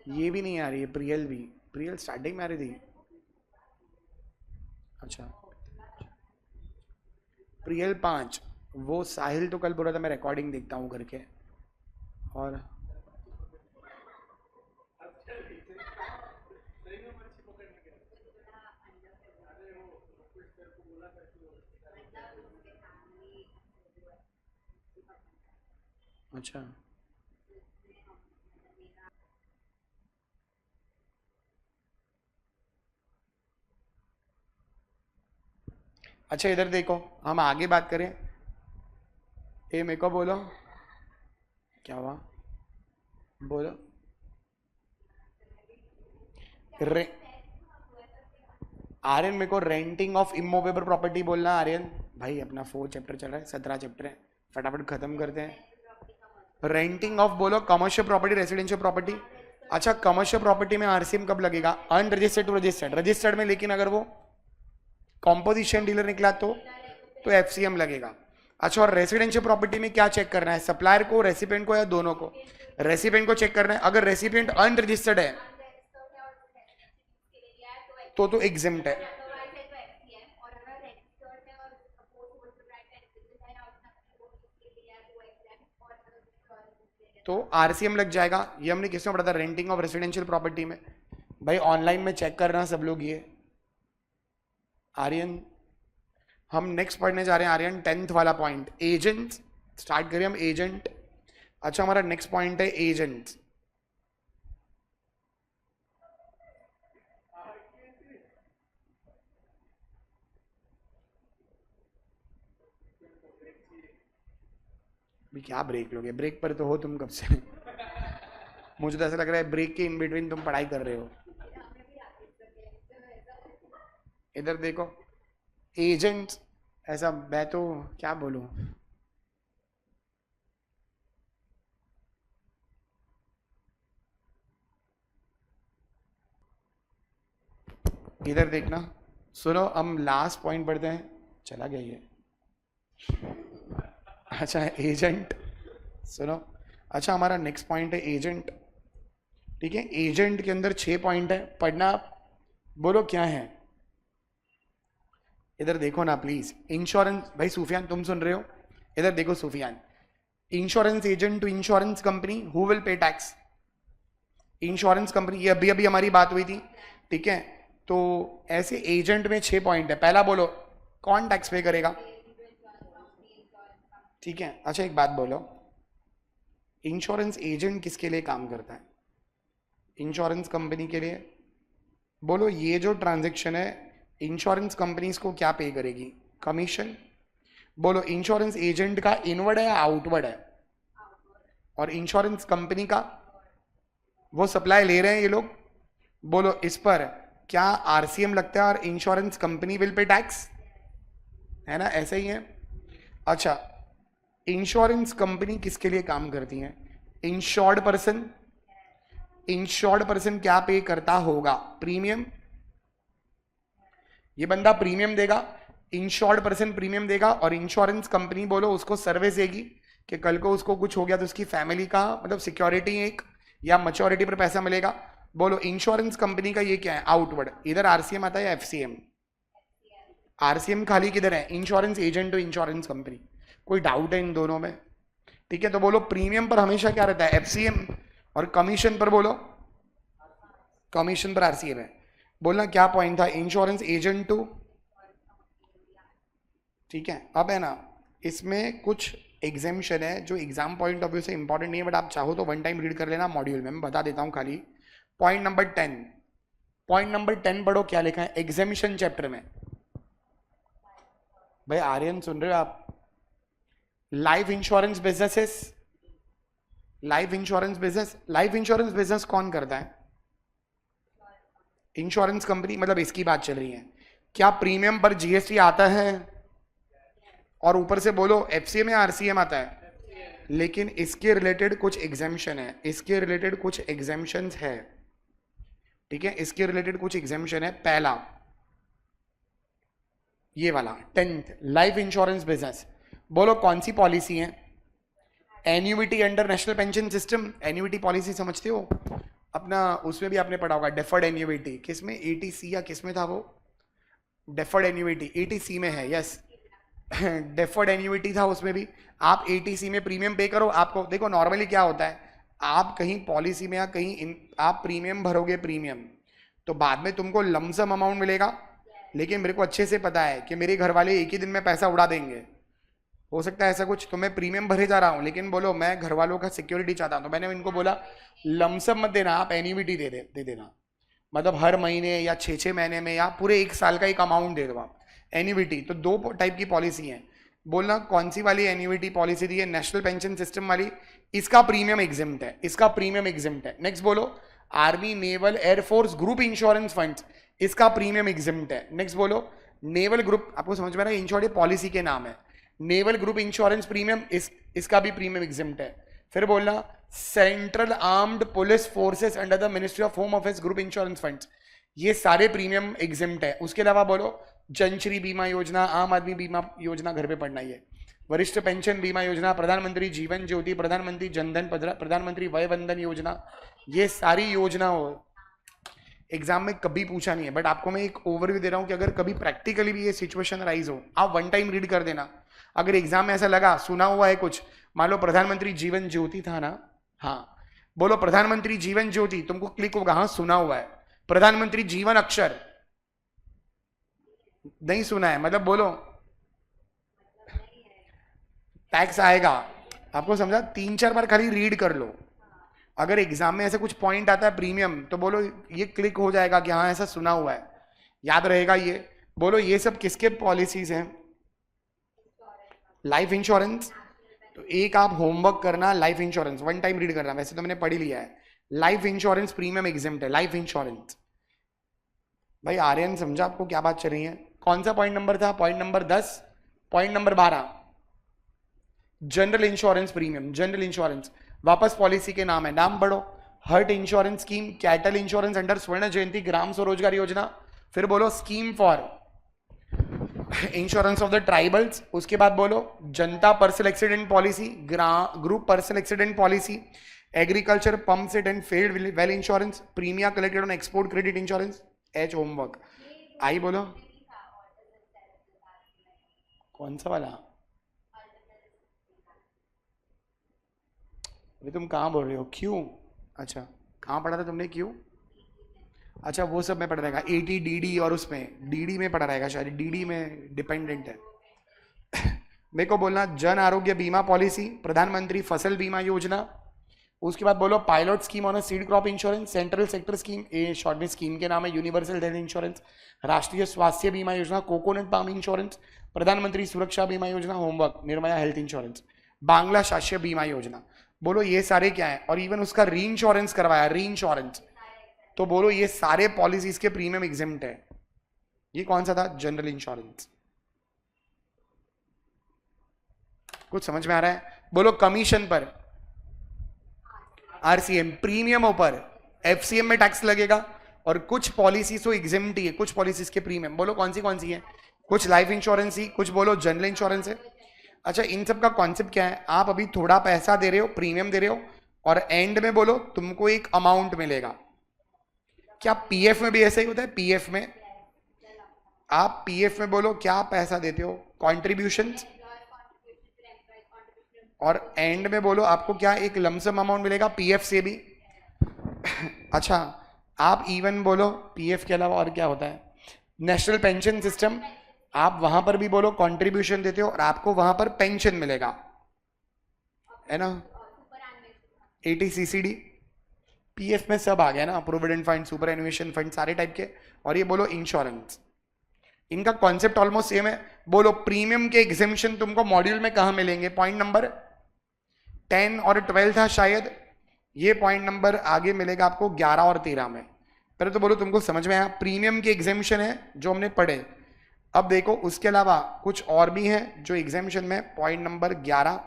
[SPEAKER 1] ये भी नहीं आ रही है, प्रियल भी, प्रियल स्टार्टिंग में आ रही थी। अच्छा, प्रियल 5, वो साहिल तो कल बोला था मैं रिकॉर्डिंग देखता हूँ करके, और अच्छा, अच्छा इधर देखो, हम आगे बात करें, ए मेरे को बोलो क्या हुआ, बोलो रे, आर्यन मेरे को रेंटिंग ऑफ इमूवेबल प्रॉपर्टी बोलना, आर्यन भाई अपना 4 चैप्टर चल रहा है, 17 चैप्टर है, फटाफट खत्म करते हैं। रेंटिंग ऑफ बोलो, कमर्शियल प्रॉपर्टी, रेसिडेंशियल प्रॉपर्टी। अच्छा, कमर्शियल प्रॉपर्टी में आरसीएम कब लगेगा, अनरजिस्टर्ड टू रजिस्टर्ड, रजिस्टर्ड में, लेकिन अगर वो कॉम्पोजिशन डीलर निकला तो एफसीएम लगेगा। अच्छा, और रेसिडेंशियल प्रॉपर्टी में क्या चेक करना है, सप्लायर को, रेसिपिएंट को, या दोनों को, रेसिपिएंट को चेक करना है, अगर रेसिपिएंट अनरजिस्टर्ड है तो एग्जिम्ट है, तो आरसीएम लग जाएगा। ये हमने किसमें पढ़ा था, रेंटिंग ऑफ रेसिडेंशियल प्रॉपर्टी में। भाई ऑनलाइन में चेक करना सब लोग ये। आर्यन, हम नेक्स्ट पढ़ने जा रहे हैं आर्यन 10th वाला पॉइंट, एजेंट, स्टार्ट करें हम एजेंट। अच्छा, हमारा नेक्स्ट पॉइंट है एजेंट। भी क्या ब्रेक लोगे, ब्रेक पर तो हो तुम कब से मुझे तो ऐसा लग रहा है ब्रेक के इन बिटवीन तुम पढ़ाई कर रहे हो। इधर देखो, एजेंट, ऐसा मैं तो क्या बोलूं, इधर देखना, सुनो हम लास्ट पॉइंट पढ़ते हैं, चला गया ये। अच्छा, एजेंट सुनो, अच्छा हमारा नेक्स्ट पॉइंट है एजेंट, ठीक है। एजेंट के अंदर 6 पॉइंट है, पढ़ना आप, बोलो क्या है। इधर देखो ना प्लीज, इंश्योरेंस, भाई सूफियान तुम सुन रहे हो, इधर देखो Sufiyan, insurance agent to insurance company who will pay tax, insurance company, ये अभी अभी हमारी बात हुई थी, ठीक है। तो ऐसे एजेंट में 6 पॉइंट है, पहला बोलो कौन टैक्स पे करेगा, ठीक है। अच्छा एक बात बोलो, इंश्योरेंस एजेंट किसके लिए काम करता है, इंश्योरेंस कंपनी के लिए। बोलो ये जो ट्रांजैक्शन है इंश्योरेंस कंपनीज को क्या पे करेगी, कमीशन। बोलो इंश्योरेंस एजेंट का इनवर्ड है या आउटवर्ड है? और इंश्योरेंस कंपनी का, वो सप्लाई ले रहे हैं ये लोग। बोलो इस पर क्या आरसीएम लगता है और insurance company will pay tax, है ना? ऐसे ही है। अच्छा, इंश्योरेंस कंपनी किसके लिए काम करती है? Insured person. इंश्योर्ड पर्सन क्या पे करता होगा? प्रीमियम। ये बंदा प्रीमियम देगा, इंश्योर्ड पर्सन प्रीमियम देगा, और इंश्योरेंस कंपनी बोलो उसको सर्विस देगी कि कल को उसको कुछ हो गया तो उसकी फैमिली का मतलब सिक्योरिटी एक या मैच्योरिटी पर पैसा मिलेगा। बोलो इंश्योरेंस कंपनी का ये क्या है? आउटवर्ड। इधर आरसीएम आता है या एफसीएम? आरसीएम खाली किधर है? इंश्योरेंस एजेंट और इंश्योरेंस कंपनी। कोई डाउट है इन दोनों में? ठीक है, तो बोलो प्रीमियम पर हमेशा क्या रहता है? एफसीएम। और कमीशन पर बोलो, कमीशन पर आरसीएम है। बोलना क्या पॉइंट था? इंश्योरेंस एजेंट टू, ठीक है। अब है ना, इसमें कुछ एग्जामिशन है जो एग्जाम पॉइंट ऑफ व्यू से इंपॉर्टेंट नहीं है, बट आप चाहो तो वन टाइम रीड कर लेना मॉड्यूल में, मैं बता देता हूं खाली। पॉइंट नंबर 10, पॉइंट नंबर 10 पढ़ो क्या लिखा है एग्जामिशन चैप्टर में। भाई आर्यन सुन रहे हो आप? Life insurance businesses, life insurance business, life insurance business कौन करता है? Insurance company. मतलब इसकी बात चल रही है। क्या प्रीमियम पर जीएसटी आता है? और ऊपर से बोलो एफसीएम या आरसीएम आता है? लेकिन इसके रिलेटेड कुछ एग्जामिशन है, इसके रिलेटेड कुछ एग्जामिशंस है, ठीक है, इसके रिलेटेड कुछ एग्जामिशन है। पहला ये वाला 10th लाइफ इंश्योरेंस बिजनेस, बोलो कौन सी पॉलिसी है? Annuity under national pension system. Annuity policy समझते हो अपना? उसमें भी आपने पढ़ा होगा डेफर्ड एन्युइटी। किसमें? एटीसी या किसमें था वो? डेफर्ड एन्युइटी एटीसी में है, यस। डेफर्ड एन्युइटी था उसमें भी। आप एटीसी में प्रीमियम पे करो, आपको देखो नॉर्मली क्या होता है, आप कहीं पॉलिसी में या कहीं आप प्रीमियम भरोगे, प्रीमियम तो बाद में तुमको लमसम अमाउंट मिलेगा, लेकिन मेरे को अच्छे से पता है कि मेरे घर वाले एक ही दिन में पैसा उड़ा देंगे। हो सकता है ऐसा कुछ, तो मैं प्रीमियम भरे जा रहा हूँ, लेकिन बोलो मैं घर वालों का सिक्योरिटी चाहता हूँ, तो मैंने इनको बोला लमसम मत देना, आप एन्युइटी दे देना। मतलब हर महीने या 6-6 महीने में या पूरे 1 साल का एक अमाउंट दे दो आप एन्युइटी। तो 2 टाइप की पॉलिसी है। बोलना कौन सी वाली एन्युइटी पॉलिसी दी है? नेशनल पेंशन सिस्टम वाली। इसका प्रीमियम एग्जिम्ट है, इसका प्रीमियम एग्जिम्ट है। नेक्स्ट बोलो army naval air force group insurance funds, इसका प्रीमियम एग्जिम्ट है। नेक्स्ट बोलो नेवल ग्रुप, आपको समझ में आ रहा है? इंश्योरेंस पॉलिसी के नाम है नेवल ग्रुप इंश्योरेंस प्रीमियम, इसका भी प्रीमियम एग्जिम्ट है। फिर बोलना central armed police forces under the ministry of home affairs group insurance funds, ये सारे प्रीमियम एग्जिम्ट है। उसके अलावा बोलो जनश्री बीमा योजना, आम आदमी बीमा योजना, घर पे पढ़ना ही है, वरिष्ठ पेंशन बीमा योजना, प्रधानमंत्री जीवन ज्योति, प्रधानमंत्री जनधन, प्रधानमंत्री वय वंदन योजना, ये सारी योजना हो एग्जाम में कभी पूछा नहीं है, बट आपको मैं एक ओवरव्यू दे रहा हूं कि अगर कभी प्रैक्टिकली भी ये सिचुएशन राइज हो, आप वन टाइम रीड कर देना। अगर एग्जाम में ऐसा लगा सुना हुआ है कुछ, मान लो प्रधानमंत्री जीवन ज्योति था ना, हाँ बोलो प्रधानमंत्री जीवन ज्योति, तुमको क्लिक होगा हाँ सुना हुआ है। प्रधानमंत्री जीवन अक्षर नहीं सुना है, मतलब बोलो टैक्स आएगा। आपको समझा? 3-4 बार खाली रीड कर लो। अगर एग्जाम में ऐसे कुछ पॉइंट आता है प्रीमियम, तो बोलो ये क्लिक हो जाएगा कि हाँ ऐसा सुना हुआ है, याद रहेगा ये। बोलो ये सब किसके पॉलिसीज हैं? Life insurance. तो एक आप होमवर्क करना, life insurance one time read करना, वैसे तो मैंने पढ़ ही लिया है। लाइफ इंश्योरेंस प्रीमियम एग्जिम्ट है, लाइफ इंश्योरेंस। भाई आर्यन समझा आपको क्या बात चल रही है? कौन सा पॉइंट नंबर था? Point number 10। Point number 12 general insurance premium, general insurance वापस पॉलिसी के नाम है, नाम पढ़ो। Hut insurance scheme, cattle insurance under Swarna Jayanti Gram Swarozgar Yojana. फिर बोलो scheme for insurance of the tribals. उसके बाद बोलो Janata personal accident policy, group personal accident policy, agriculture pump set and field well insurance, premia collected on export credit insurance. H homework I बोलो कौन सा वाला? अभी तुम कहाँ बोल रहे हो? क्यों? अच्छा कहाँ पढ़ा था तुमने क्यों? अच्छा वो सब में पढ़ा रहेगा, एटी डीडी और उसमें डीडी में पढ़ा रहेगा शायद, डीडी में डिपेंडेंट है। मेरे को बोलना जन आरोग्य बीमा पॉलिसी, प्रधानमंत्री फसल बीमा योजना, उसके बाद बोलो pilot scheme on seed crop insurance, central sector scheme, ये शॉर्ट में स्कीम के नाम है, यूनिवर्सल हेल्थ इंश्योरेंस, राष्ट्रीय स्वास्थ्य बीमा योजना, कोकोनट पाम इंश्योरेंस, प्रधानमंत्री Suraksha Bima Yojana, homework, Nirbhaya health insurance, Bangla Shasya Bima Yojana. बोलो ये सारे क्या है, और इवन उसका री इंश्योरेंस करवाया, री इंश्योरेंस, तो बोलो ये सारे पॉलिसीज के प्रीमियम एग्जेम्प्ट है। ये कौन सा था, जनरल इंश्योरेंस। कुछ समझ में आ रहा है? बोलो कमीशन पर आरसीएम, प्रीमियमों पर एफसीएम में टैक्स लगेगा, और कुछ पॉलिसीज तो एग्जेम्प्ट ही है, कुछ पॉलिसीज के प्रीमियम। बोलो कौन सी है? कुछ लाइफ इंश्योरेंस ही, कुछ बोलो जनरल इंश्योरेंस है। अच्छा, इन सब का कॉन्सेप्ट क्या है, आप अभी थोड़ा पैसा दे रहे हो, प्रीमियम दे रहे हो, और एंड में बोलो तुमको एक अमाउंट मिलेगा। क्या पीएफ में भी ऐसा ही होता है? पीएफ में आप पीएफ में बोलो क्या पैसा देते हो, कॉन्ट्रीब्यूशंस, और एंड में बोलो आपको क्या एक लमसम अमाउंट मिलेगा पीएफ से भी। अच्छा, आप इवन बोलो पीएफ के अलावा और क्या होता है, नेशनल पेंशन सिस्टम, आप वहां पर भी बोलो कंट्रीब्यूशन देते हो और आपको वहां पर पेंशन मिलेगा, है ना। एटीसीसीडी, पीएफ में सब आ गया ना, प्रोविडेंट फंड, सुपर एनुएशन फंड, सारे टाइप के। और ये बोलो इंश्योरेंस, इनका कॉन्सेप्ट ऑलमोस्ट सेम है। बोलो प्रीमियम के एग्जेम्पशन तुमको मॉड्यूल में कहां मिलेंगे, पॉइंट नंबर 10 और 12 था शायद, ये पॉइंट नंबर आगे मिलेगा आपको 11 और 13 में। पहले तो बोलो तुमको समझ में आया, प्रीमियम के एग्जेम्पशन है जो हमने पढ़े। अब देखो उसके अलावा कुछ और भी हैं जो एग्जेम्पशन में, पॉइंट नंबर 11,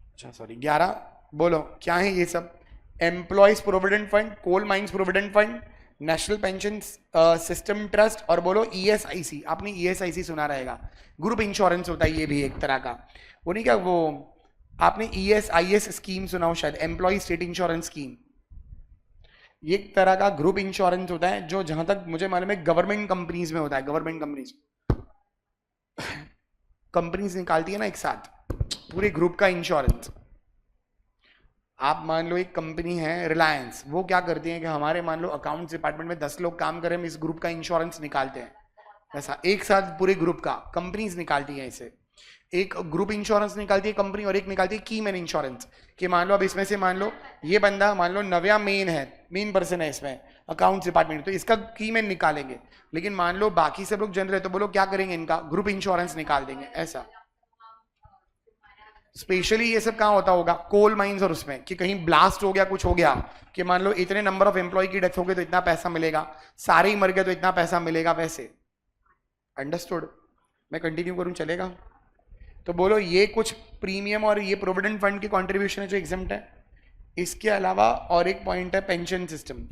[SPEAKER 1] अच्छा सॉरी 11, बोलो क्या है ये सब, employees provident fund, coal mines provident fund, national pension system trust, और बोलो ईएसआईसी। आपने ईएसआईसी सुना रहेगा, ग्रुप इंश्योरेंस होता है ये भी एक तरह का, वो नहीं क्या, वो आपने ईएसआईएस स्कीम सुना हो शायद, एम्प्लॉय स्टेट इंश्योरेंस स्कीम। ये एक तरह का ग्रुप इंश्योरेंस होता है जो जहां तक मुझे मालूम है गवर्नमेंट कंपनीज में होता है। गवर्नमेंट कंपनीज निकालती है ना एक साथ पूरे ग्रुप का इंश्योरेंस। आप मान लो एक कंपनी है रिलायंस, वो क्या करती है कि हमारे मान लो अकाउंट्स डिपार्टमेंट में 10 लोग काम करें, हम इस ग्रुप का इंश्योरेंस निकालते हैं, ऐसा एक साथ पूरे ग्रुप का कंपनीज निकालती है। इसे एक ग्रुप इंश्योरेंस निकालती है कंपनी, और एक निकालती है की मैन इंश्योरेंस, कि मान लो अब इसमें से मान लो ये बंदा मान लो नव्या मेन है, मेन पर्सन है इसमें अकाउंट्स डिपार्टमेंट, तो इसका की मैन निकालेंगे। लेकिन मान लो बाकी सब लोग जनरल है, तो बोलो क्या करेंगे, इनका ग्रुप इंश्योरेंस निकाल देंगे। ऐसा स्पेशली ये सब कहाँ होता होगा, कोल माइंस, और उसमें कि कहीं ब्लास्ट हो गया, कुछ हो गया, कि मान लो इतने नंबर ऑफ एम्प्लॉय की डेथ हो गई तो इतना पैसा मिलेगा, सारे ही मर गए तो इतना पैसा मिलेगा, वैसे। अंडरस्टूड? मैं कंटिन्यू करूं, चलेगा? तो बोलो ये कुछ प्रीमियम और ये प्रोविडेंट फंड की कंट्रीब्यूशन है जो एग्जेम्प्ट है। इसके अलावा और एक पॉइंट है पेंशन सिस्टम।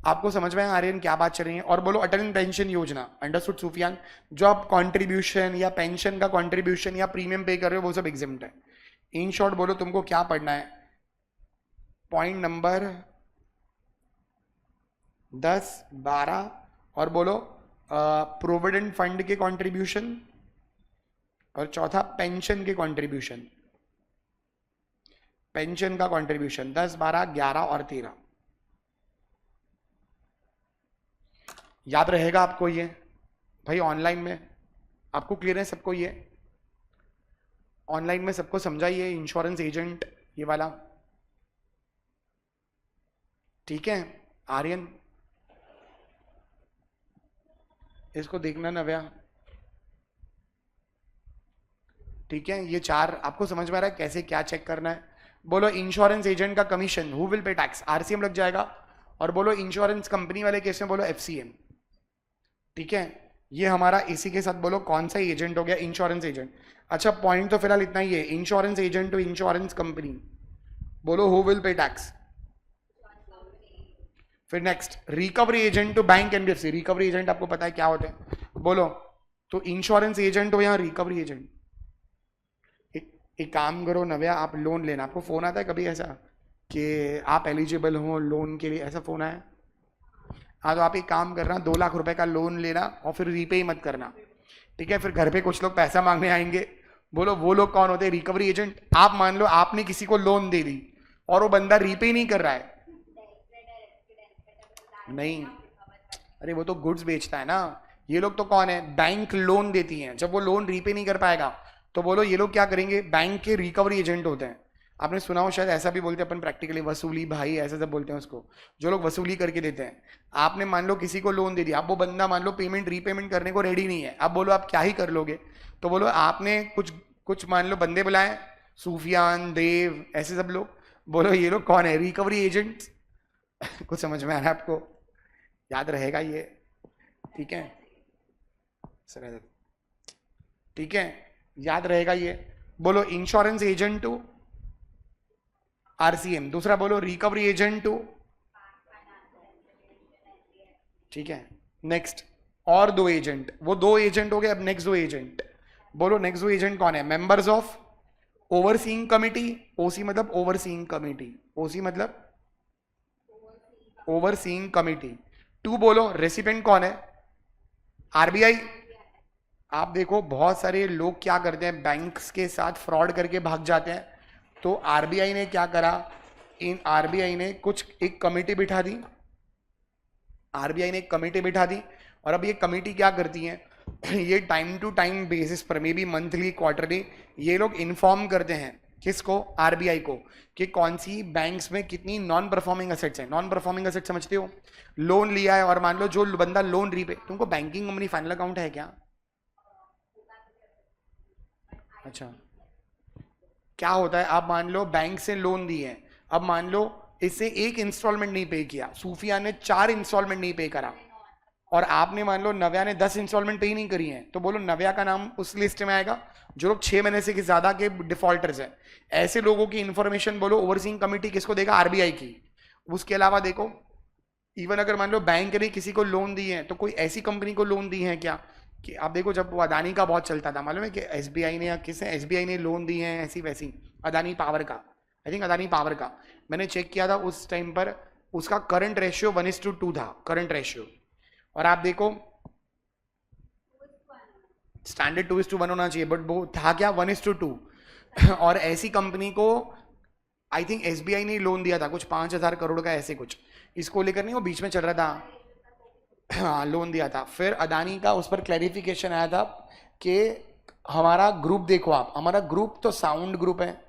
[SPEAKER 1] आपको समझ में आर्यन क्या बात चल रही है? और बोलो अटल पेंशन योजना, अंडरस्टूड सुफियान? जो आप कंट्रीब्यूशन या पेंशन का कंट्रीब्यूशन या प्रीमियम पे कर रहे हो वो सब एग्जेम्प्ट है। इन शॉर्ट बोलो तुमको क्या पढ़ना है, पॉइंट नंबर 10, 12, और बोलो प्रोविडेंट फंड के कंट्रीब्यूशन, और चौथा पेंशन के कंट्रीब्यूशन, पेंशन का कंट्रीब्यूशन 10, 12, 11 और 13। याद रहेगा आपको ये भाई? ऑनलाइन में आपको क्लियर है सबको? ये ऑनलाइन में सबको समझाइए, इंश्योरेंस एजेंट ये वाला, ठीक है? आर्यन इसको देखना, नव्या, ठीक है? ये 4 आपको समझ में आ रहा है कैसे क्या चेक करना है? बोलो इंश्योरेंस एजेंट का commission, who will pay tax, RCM लग जाएगा। और बोलो इंश्योरेंस कंपनी वाले केस में बोलो एफसीएम, ठीक है? ये हमारा इसी के साथ बोलो कौन सा एजेंट हो गया, इंश्योरेंस एजेंट। अच्छा, पॉइंट तो फिलहाल इतना ही है, insurance agent to insurance company, बोलो हु विल पे टैक्स। फिर next recovery agent to bank NBFC. Recovery agent आपको पता है क्या होते हैं? बोलो तो इंश्योरेंस एजेंट हो या रिकवरी एजेंट? एक काम करो नव्या, आप लोन लेना, आपको फोन आता है कभी ऐसा कि आप एलिजिबल हो लोन के लिए, ऐसा फोन आया? हाँ, तो आप एक काम करना, 2 लाख रुपए का लोन लेना और फिर रीपे ही मत करना, ठीक है? फिर घर पे कुछ लोग पैसा मांगने आएंगे। बोलो वो लोग कौन होते हैं? Recovery agent. आप मान लो आपने किसी को लोन दे दी और वो बंदा रीपे ही नहीं कर रहा है, नहीं, अरे वो तो गुड्स बेचता है ना। ये लोग तो कौन है? बैंक लोन देती है, जब वो लोन रीपे नहीं कर पाएगा तो बोलो ये लोग क्या करेंगे? बैंक के रिकवरी एजेंट होते हैं। आपने सुना हो शायद, ऐसा भी बोलते हैं अपन प्रैक्टिकली, वसूली भाई ऐसा सब बोलते हैं उसको, जो लोग वसूली करके देते हैं। आपने मान लो किसी को लोन दे दिया, अब वो बंदा मान लो पेमेंट रीपेमेंट करने को रेडी नहीं है, अब बोलो आप क्या ही कर लोगे, तो बोलो आपने कुछ कुछ मान लो बंदे बुलाए, सूफियान, देव, ऐसे सब लोग, बोलो ये लोग कौन है, रिकवरी एजेंट। कुछ समझ में आ रहा है आपको? याद रहेगा ये, ठीक है सर, ठीक है, याद रहेगा ये। बोलो इंश्योरेंस एजेंट टू आरसीएम, दूसरा बोलो रिकवरी एजेंट टू, ठीक है। नेक्स्ट और दो एजेंट, वो दो एजेंट हो गए, अब नेक्स्ट दो एजेंट बोलो, नेक्स्ट दो एजेंट कौन है? मेंबर्स ऑफ ओवरसीइंग कमिटी, ओसी मतलब ओवरसीइंग कमिटी, ओसी मतलब ओवरसीइंग कमिटी। टू बोलो रेसिपेंट कौन है? आरबीआई। आप देखो बहुत सारे लोग क्या करते हैं, बैंक्स के साथ फ्रॉड करके भाग जाते हैं, तो आरबीआई ने क्या करा, इन आरबीआई ने कुछ एक कमेटी बिठा दी, आरबीआई ने एक कमेटी बिठा दी, और अब ये कमेटी क्या करती है, ये टाइम टू टाइम बेसिस पर, मे बी मंथली, क्वार्टरली, ये लोग इन्फॉर्म करते हैं किसको? आरबीआई को, कि कौन सी बैंक्स में कितनी नॉन परफॉर्मिंग एसेट्स हैं। नॉन परफॉर्मिंग एसेट समझते हो? लोन लिया है और मान लो जो बंदा लोन रीपे, तुमको बैंकिंग कंपनी फाइनल अकाउंट है क्या? अच्छा, क्या होता है, आप मान लो बैंक से लोन दी है, अब मान लो इससे एक इंस्टॉलमेंट नहीं पे किया, सूफिया ने 4 इंस्टॉलमेंट नहीं पे करा, और आपने मान लो नव्या ने 10 इंस्टॉलमेंट पे ही नहीं करी है, तो बोलो नव्या का नाम उस लिस्ट में आएगा जो लोग 6 महीने से ज्यादा के डिफॉल्टर्स हैं। ऐसे लोगों की इंफॉर्मेशन बोलो ओवरसीइंग कमिटी किसको देगा? आरबीआई की। उसके अलावा देखो, इवन अगर मान लो बैंक ने किसी को लोन दी है, तो कोई ऐसी कंपनी को लोन दी है क्या, कि आप देखो जब वो अदानी का बहुत चलता था, मालूम है कि एसबीआई ने या किसने, एसबीआई ने लोन दी है ऐसी वैसी, अदानी पावर का, आई थिंक अदानी पावर का, मैंने चेक किया था उस टाइम पर, उसका करंट रेशियो 1:2 था, करंट रेशियो। और आप देखो स्टैंडर्ड 2:1 होना चाहिए, बट वो था क्या, 1:2। और ऐसी कंपनी को आई थिंक एसबीआई ने लोन दिया था कुछ 5,000 करोड़ का, ऐसे कुछ, इसको लेकर नहीं वो बीच में चल रहा था, हाँ लोन दिया था। फिर अदानी का उस पर क्लैरिफिकेशन आया था कि हमारा ग्रुप देखो आप, हमारा ग्रुप तो साउंड ग्रुप है,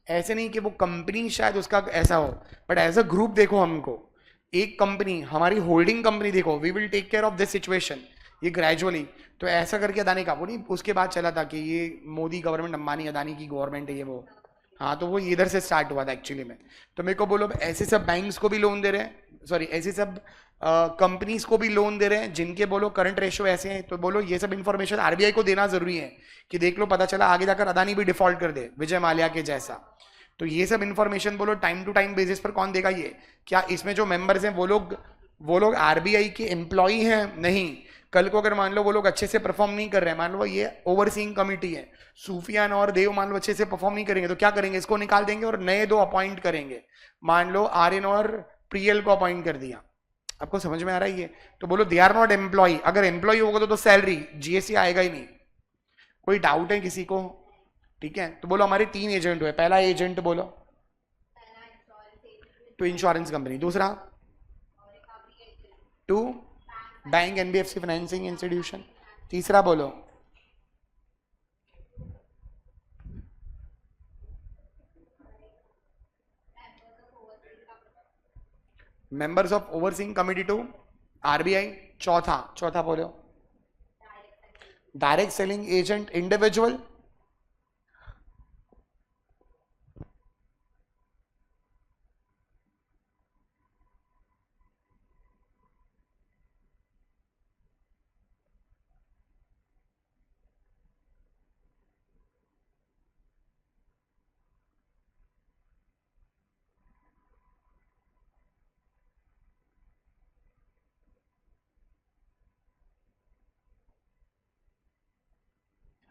[SPEAKER 1] ऐसे नहीं कि वो कंपनी शायद उसका ऐसा हो, बट एज अ ग्रुप देखो हमको, एक कंपनी हमारी होल्डिंग कंपनी देखो, we will take care of this situation, ये ग्रेजुअली, तो ऐसा करके अदानी का, वो नहीं उसके बाद चला था कि ये मोदी गवर्नमेंट, अंबानी अदानी की गवर्नमेंट है ये वो, हाँ तो वो इधर से स्टार्ट हुआ था एक्चुअली में। तो मेरे को बोलो ऐसे सब बैंक्स को भी लोन दे रहे हैं, सॉरी ऐसे सब कंपनीज को भी लोन दे रहे हैं जिनके बोलो करंट रेशियो ऐसे हैं, तो बोलो ये सब इंफॉर्मेशन आरबीआई को देना जरूरी है, कि देख लो पता चला आगे जाकर अदानी भी डिफॉल्ट कर दे, विजय माल्या के जैसा। तो ये सब इंफॉर्मेशन बोलो टाइम टू टाइम बेसिस पर कौन देगा ये? क्या इसमें जो मेंबर्स हैं वो लोग आरबीआई के एम्प्लॉई हैं? नहीं। कल को अगर मान लो वो लोग अच्छे से परफॉर्म नहीं कर रहे हैं, मान लो ये ओवरसीइंग कमिटी है, सूफियान और देव मान लो अच्छे से परफॉर्म नहीं करेंगे, तो क्या करेंगे? इसको निकाल देंगे और नए 2 अपॉइंट करेंगे। मान लो आर्यन और प्रियल को अपॉइंट कर दिया, आपको समझ में आ रहा है ये? तो बोलो दे आर नॉट एम्प्लॉय, अगर एम्प्लॉय होगा तो सैलरी जीएसटी आएगा ही नहीं। कोई डाउट है किसी को? ठीक है, तो बोलो हमारे 3 एजेंट हुए, पहला एजेंट बोलो टू इंश्योरेंस कंपनी, दूसरा to bank NBFC financing institution, तीसरा बोलो members of overseeing committee to RBI, चौथा बोलो डायरेक्ट सेलिंग एजेंट इंडिविजुअल,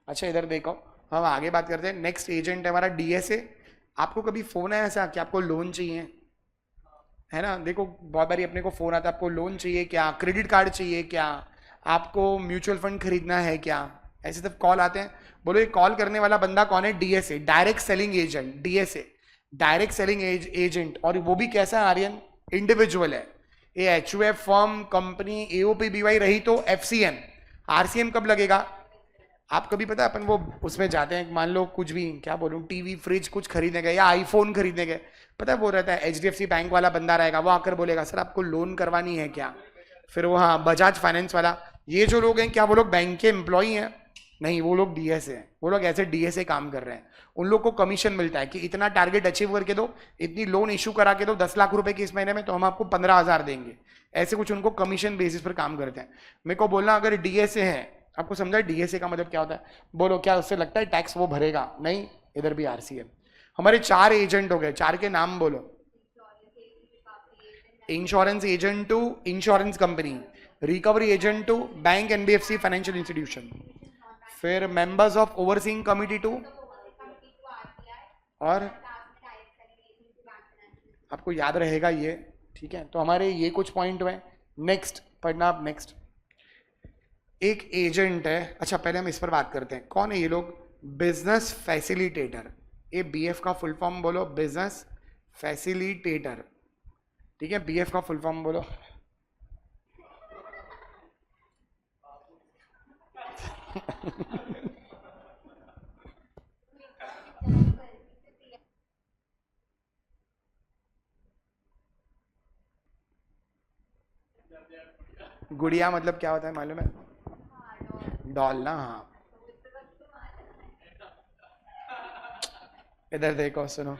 [SPEAKER 1] अच्छा इधर देखो, हम आगे बात करते हैं। नेक्स्ट एजेंट है हमारा डीएसए। आपको कभी फोन आया ऐसा कि आपको लोन चाहिए, है ना? देखो बहुत बारी अपने को फोन आता है, आपको लोन चाहिए क्या, क्रेडिट कार्ड चाहिए क्या, आपको म्यूचुअल फंड खरीदना है क्या, ऐसे सब कॉल आते हैं। बोलो ये कॉल करने वाला बंदा कौन है? DSA, direct selling agent, DSA direct selling agent. और वो भी कैसा है आर्यन? इंडिविजुअल है। ये HUF firm company AOP BY रही तो एफसीएम, आरसीएम कब लगेगा? आप कभी पता है अपन वो उसमें जाते हैं, मान लो कुछ भी क्या बोलूं, टीवी फ्रिज कुछ खरीदने गए या आईफोन खरीदने गए, पता है वो रहता है एचडीएफसी बैंक वाला बंदा रहेगा, वो आकर बोलेगा सर आपको लोन करवानी है क्या, फिर वो हाँ बजाज फाइनेंस वाला, ये जो लोग हैं क्या वो लोग बैंक के एम्प्लॉई हैं? नहीं, वो लोग डीएसए हैं, वो लोग ऐसे डीएसए काम कर रहे हैं, उन लोग को कमीशन मिलता है कि इतना टारगेट अचीव करके दो, इतनी लोन इशू करा के दो 10 लाख रुपए की इस महीने में, तो हम आपको 15,000 देंगे, ऐसे कुछ उनको कमीशन बेसिस पर काम करते हैं। मेरे को बोलना अगर डीएसए है, आपको समझा डीएसए का मतलब क्या होता है? बोलो क्या उससे लगता है टैक्स वो भरेगा? नहीं, इधर भी आरसीएम। हमारे 4 एजेंट हो गए, 4 के नाम बोलो। Insurance agent to insurance company, recovery agent to bank NBFC financial institution, फिर members of overseeing committee to, और आपको याद रहेगा ये, ठीक है? तो हमारे ये कुछ पॉइंट हुए। नेक्स्ट पढ़ना आप, नेक्स्ट एक एजेंट है। अच्छा पहले हम इस पर बात करते हैं, कौन है ये लोग? Business facilitator. ये बीएफ का फुल फॉर्म बोलो, बिजनेस फैसिलिटेटर, ठीक है? बीएफ का फुल फॉर्म बोलो। गुड़िया मतलब क्या होता है मालूम है? डॉल ना, हाँ। इधर देखो सुनो,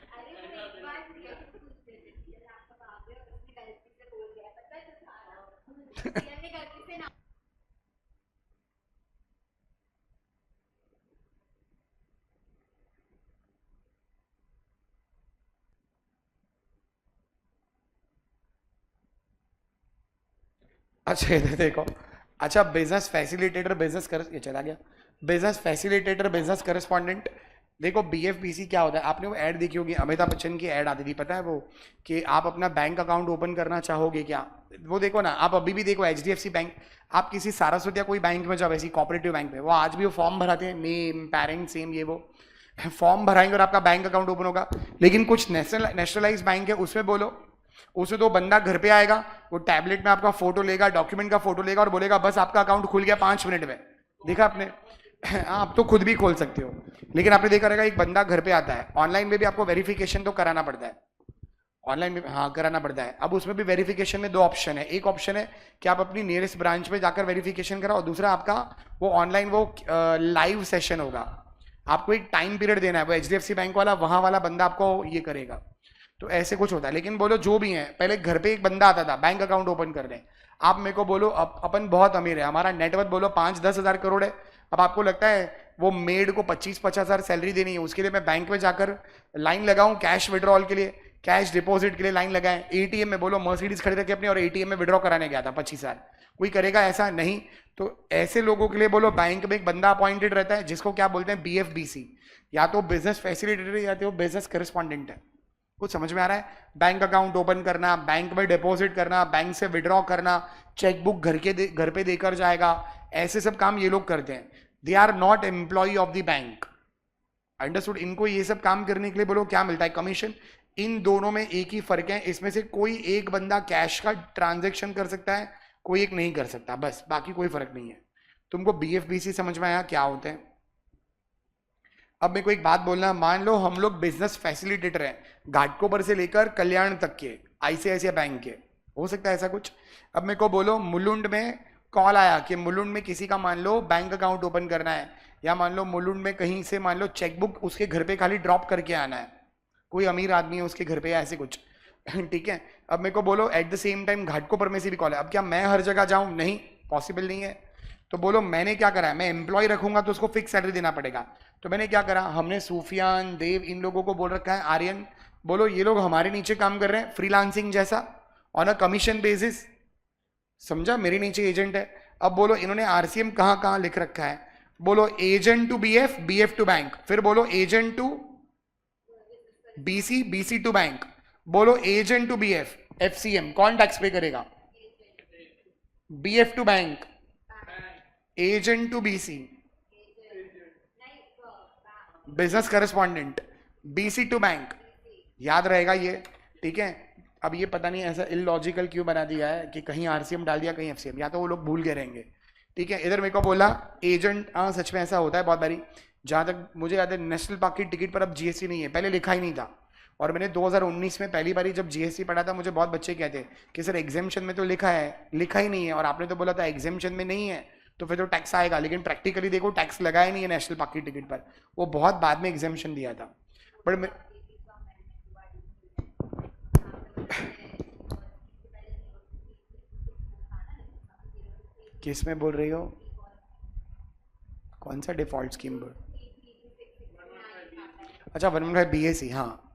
[SPEAKER 1] अच्छा इधर देखो। अच्छा बिजनेस फैसिलिटेटर, बिजनेस कर, ये चला गया। Business facilitator, business correspondent. देखो बीएफबीसी क्या होता है, आपने वो ऐड देखी होगी, अमिताभ बच्चन की ऐड आती थी, पता है वो, कि आप अपना बैंक अकाउंट ओपन करना चाहोगे क्या? वो देखो ना, आप अभी भी देखो एचडीएफसी बैंक, आप किसी सारस्वत या कोई बैंक में जाओ, ऐसी कोऑपरेटिव बैंक में, वो आज भी वो फॉर्म भराते हैं, नेम पेरेंट्स सेम ये वो, फॉर्म भराएंगे और आपका बैंक अकाउंट ओपन होगा। लेकिन कुछ नेशनलाइज बैंक है, उसमें बोलो, उसमें तो बंदा घर पे आएगा, वो टैबलेट में आपका फोटो लेगा, डॉक्यूमेंट का फोटो लेगा और बोलेगा बस आपका अकाउंट खुल गया 5 मिनट में। देखा आपने? आप तो खुद भी खोल सकते हो, लेकिन आपने देखा रहेगा एक बंदा घर पे आता है, ऑनलाइन में भी आपको वेरिफिकेशन तो कराना पड़ता है, ऑनलाइन में हाँ कराना पड़ता है। अब उसमें भी वेरिफिकेशन में 2 ऑप्शन है, एक ऑप्शन है कि आप अपनी नियरेस्ट ब्रांच में जाकर वेरिफिकेशन कराओ, दूसरा आपका वो ऑनलाइन वो लाइव सेशन होगा, आपको एक टाइम पीरियड देना है, वो एचडीएफसी बैंक वाला वहां वाला बंदा आपको ये करेगा। तो ऐसे कुछ होता है। लेकिन बोलो जो भी है, पहले घर पे एक बंदा आता था बैंक अकाउंट ओपन करने, आप मेरे को बोलो अपन बहुत अमीर है, हमारा नेटवर्थ बोलो 5-10 हजार करोड़ है, अब आपको लगता है वो मेड को 25-50 हजार सैलरी देनी है, उसके लिए मैं बैंक में जाकर लाइन लगाऊं कैश विड्रॉल के लिए, कैश डिपॉजिट के लिए लाइन लगाएं, एटीएम में बोलो मर्सिडीज खरीद के अपने और एटीएम में विड्रॉ कराने गया था 25 साल, कोई करेगा ऐसा? नहीं। तो ऐसे लोगों के लिए बोलो बैंक में एक बंदा अपॉइंटेड रहता है, जिसको क्या बोलते हैं बीएफबीसी, या तो बिजनेस फैसिलिटेटर या तो बिजनेस करस्पॉन्डेंट है। कुछ समझ में आ रहा है? बैंक अकाउंट ओपन करना, बैंक में डिपॉजिट करना, बैंक से विड्रॉ करना, चेकबुक घर पे देकर जाएगा, ऐसे सब काम ये लोग करते हैं। They are not employ of the bank, understood? इनको ये सब काम करने के लिए बोलो क्या मिलता है? कमीशन। इन दोनों में एक ही फर्क है, इसमें से कोई एक बंदा कैश का ट्रांजेक्शन कर सकता है, कोई एक नहीं कर सकता, बस, बाकी कोई फर्क नहीं है। तुमको बीएफबीसी समझ में आया क्या होते हैं? अब मेरे को एक बात बोलना, मान लो हम लोग बिजनेस फैसिलिटेटर हैं, घाटकोपर से लेकर कल्याण तक के, आईसीआईसीआई बैंक के, हो सकता है ऐसा कुछ। अब मेरे को बोलो मुलुंड में कॉल आया कि मुलुंड में किसी का मान लो बैंक अकाउंट ओपन करना है, या मान लो मुलुंड में कहीं से मान लो चेकबुक उसके घर पे खाली ड्रॉप करके आना है, कोई अमीर आदमी है उसके घर पे या ऐसे कुछ, ठीक है? अब मेरे को बोलो at the same time Ghatkopar में से भी कॉल है, अब क्या मैं हर जगह जाऊं? नहीं, पॉसिबल नहीं है। तो बोलो मैंने क्या करा है, मैं एम्प्लॉय रखूंगा तो उसको फिक्स सैलरी देना पड़ेगा, तो मैंने क्या करा, हमने सूफियान, देव, इन लोगों को बोल रखा है, आर्यन, बोलो ये लोग हमारे नीचे काम कर रहे हैं फ्रीलांसिंग जैसा, ऑन अ कमीशन बेसिस, समझा? मेरे नीचे एजेंट है। अब बोलो इन्होंने आरसीएम कहां कहां लिख रखा है, बोलो agent to BF, BF to bank, फिर बोलो agent to BC, BC to bank, बोलो एजेंट टू बीएफ, एफसीएम, कौन टैक्स पे करेगा? BF to bank, agent to BC, business correspondent, BC to bank, याद रहेगा ये, ठीक है? अब ये पता नहीं ऐसा इलॉजिकल क्यों बना दिया है कि कहीं आरसीएम डाल दिया कहीं एफसीएम, या तो वो लोग भूल गए रहेंगे, ठीक है, इधर मेरे को बोला एजेंट, हाँ सच में ऐसा होता है बहुत बारी। जहां तक मुझे याद है नेशनल पार्क की टिकट पर अब जीएसटी नहीं है, पहले लिखा ही नहीं था। और मैंने 2019 में पहली बारी जब जीएसटी पढ़ा था, मुझे बहुत बच्चे कहते कि सर एग्जेम्पशन में तो लिखा है, लिखा ही नहीं है, और आपने तो बोला था एग्जेम्पशन में नहीं है तो फिर तो टैक्स आएगा। लेकिन प्रैक्टिकली देखो टैक्स लगा ही नहीं है नेशनल पार्क की टिकट पर, वो बहुत बाद में एग्जेम्पशन दिया था। बट किस में बोल रही हो, कौन सा डिफॉल्ट स्कीम बोल? अच्छा 115 बीएससी, हाँ।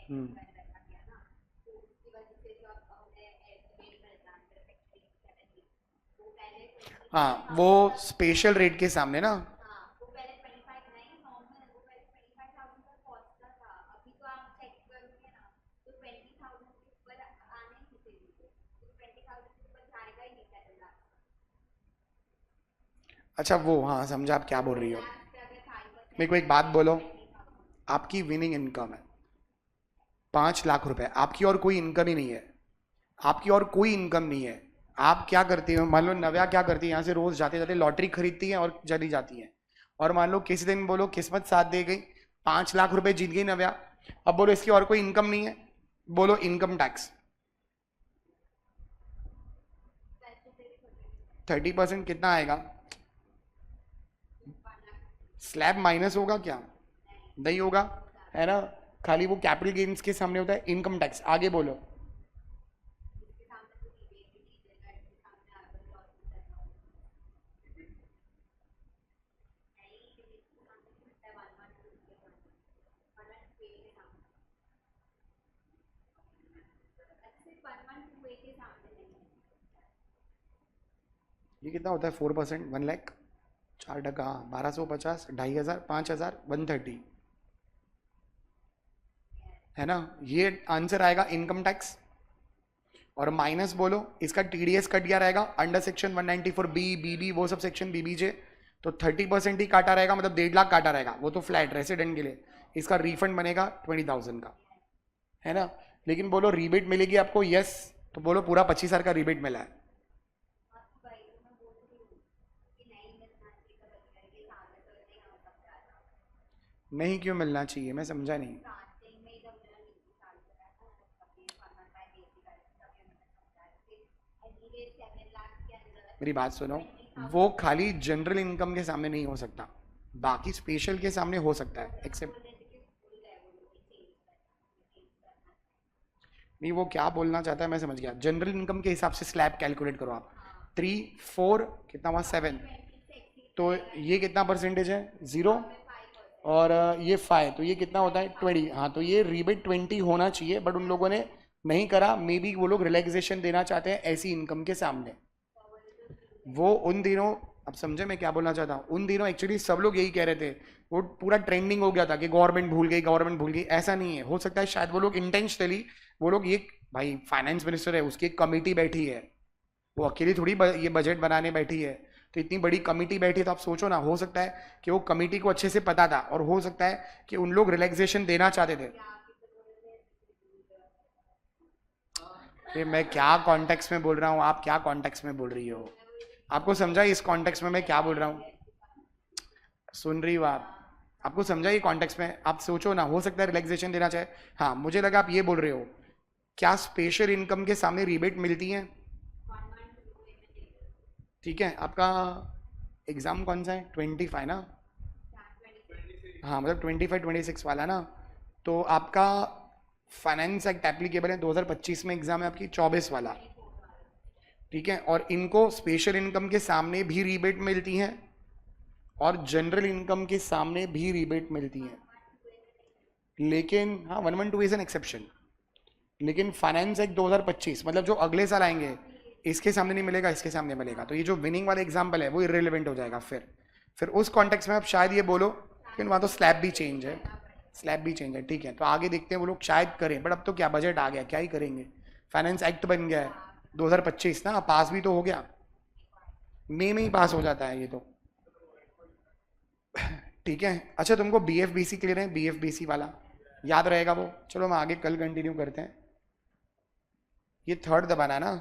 [SPEAKER 1] हम्म, हाँ वो स्पेशल रेट के सामने ना। अच्छा वो, हाँ समझा आप क्या बोल रही हो। मेरे को एक बात बोलो, आपकी विनिंग इनकम है 5 लाख रुपए, आपकी और कोई इनकम ही नहीं है, आपकी और कोई इनकम नहीं है। आप क्या करती हो, मान लो नव्या क्या करती है, यहाँ से रोज जाते जाते लॉटरी खरीदती है और चली जाती है। और मान लो किसी दिन बोलो किस्मत साथ दे गई, 5 लाख रुपए जीत गई नव्या। अब बोलो इसकी और कोई इनकम नहीं है, बोलो इनकम टैक्स 30% कितना आएगा? स्लैब माइनस होगा क्या? नहीं होगा, है ना। खाली वो कैपिटल गेन्स के सामने होता है इनकम टैक्स। आगे बोलो। ये कितना होता है 4%? 1 लाख, 4%, 1250, 2500, 5000, 130, है ना। ये आंसर आएगा इनकम टैक्स। और माइनस बोलो इसका टीडीएस कट गया रहेगा अंडर सेक्शन 194 बी, बीबी, वो सब सेक्शन बीबीजे। तो 30% ही काटा रहेगा, मतलब 1.5 लाख काटा रहेगा, वो तो फ्लैट रेसिडेंट के लिए। इसका रिफंड बनेगा 20,000 का, है ना। लेकिन बोलो रीबेट मिलेगी आपको, यस, तो बोलो पूरा 25,000 का रीबेट मिला है। नहीं क्यों मिलना चाहिए, मैं समझा नहीं। मेरी बात सुनो, वो खाली जनरल इनकम के सामने नहीं हो सकता, बाकी स्पेशल के सामने हो सकता है, एक्सेप्ट। नहीं वो क्या बोलना चाहता है मैं समझ गया, जनरल इनकम के हिसाब से स्लैब कैलकुलेट करो आप। 3 4 कितना हुआ 7, तो ये कितना परसेंटेज है 0, और ये 5, तो ये कितना होता है 20। हाँ तो ये रिबेट 20 होना चाहिए, बट उन लोगों ने नहीं करा। मे बी वो लोग रिलैक्सेशन देना चाहते हैं ऐसी इनकम के सामने। वो उन दिनों, अब समझे मैं क्या बोलना चाहता हूँ, उन दिनों एक्चुअली सब लोग यही कह रहे थे, वो पूरा ट्रेंडिंग हो गया था कि गवर्नमेंट भूल गई, गवर्नमेंट भूल गई। ऐसा नहीं है, हो सकता है शायद वो लोग इंटेंशनली, वो लोग ये, भाई फाइनेंस मिनिस्टर है उसकी एक कमेटी बैठी है, वो अकेली थोड़ी ये बजट बनाने बैठी है। तो इतनी बड़ी कमेटी बैठी है, तो आप सोचो ना, हो सकता है कि वो कमेटी को अच्छे से पता था, और हो सकता है कि उन लोग रिलैक्सेशन देना चाहते थे। ये मैं क्या कॉन्टेक्स्ट में बोल रहा हूँ, आप क्या कॉन्टेक्स्ट में बोल रही हो? आपको समझा इस कॉन्टेक्स्ट में मैं क्या बोल रहा हूँ? सुन रही हो आप? आपको समझा ये कॉन्टेक्स्ट में? आप सोचो ना, हो सकता है रिलैक्सेशन देना चाहे। हाँ मुझे लगा आप ये बोल रहे हो, क्या स्पेशल इनकम के सामने रिबेट मिलती है? ठीक है, आपका एग्जाम कौन सा है, 25 ना? हाँ मतलब 25 26 वाला ना। तो आपका फाइनेंस एक्ट एप्लीकेबल है 2025 में, एग्जाम है आपकी 24 वाला। ठीक है, और इनको स्पेशल इनकम के सामने भी रिबेट मिलती है, और जनरल इनकम के सामने भी रिबेट मिलती है। लेकिन हाँ 112 इज एन एक्सेप्शन, लेकिन फाइनेंस एक्ट 2025 मतलब जो अगले साल आएंगे, इसके सामने नहीं मिलेगा, इसके सामने मिलेगा। तो ये जो विनिंग वाला एग्जाम्पल है वो इरेलीवेंट हो जाएगा। फिर उस कॉन्टेक्स्ट में आप शायद ये बोलो, लेकिन वहाँ तो स्लैब भी चेंज है, स्लैब भी चेंज है। ठीक है, तो आगे देखते हैं वो लोग शायद करें, बट अब तो क्या बजट आ गया, क्या ही करेंगे। फाइनेंस एक्ट बन गया है 2025 ना, पास भी तो हो गया, मई में ही पास हो जाता है ये तो। ठीक है, अच्छा तुमको B F B C clear है, बी एफ बी सी वाला याद रहेगा वो? चलो हम आगे कल कंटिन्यू करते हैं। ये थर्ड दबाना है ना,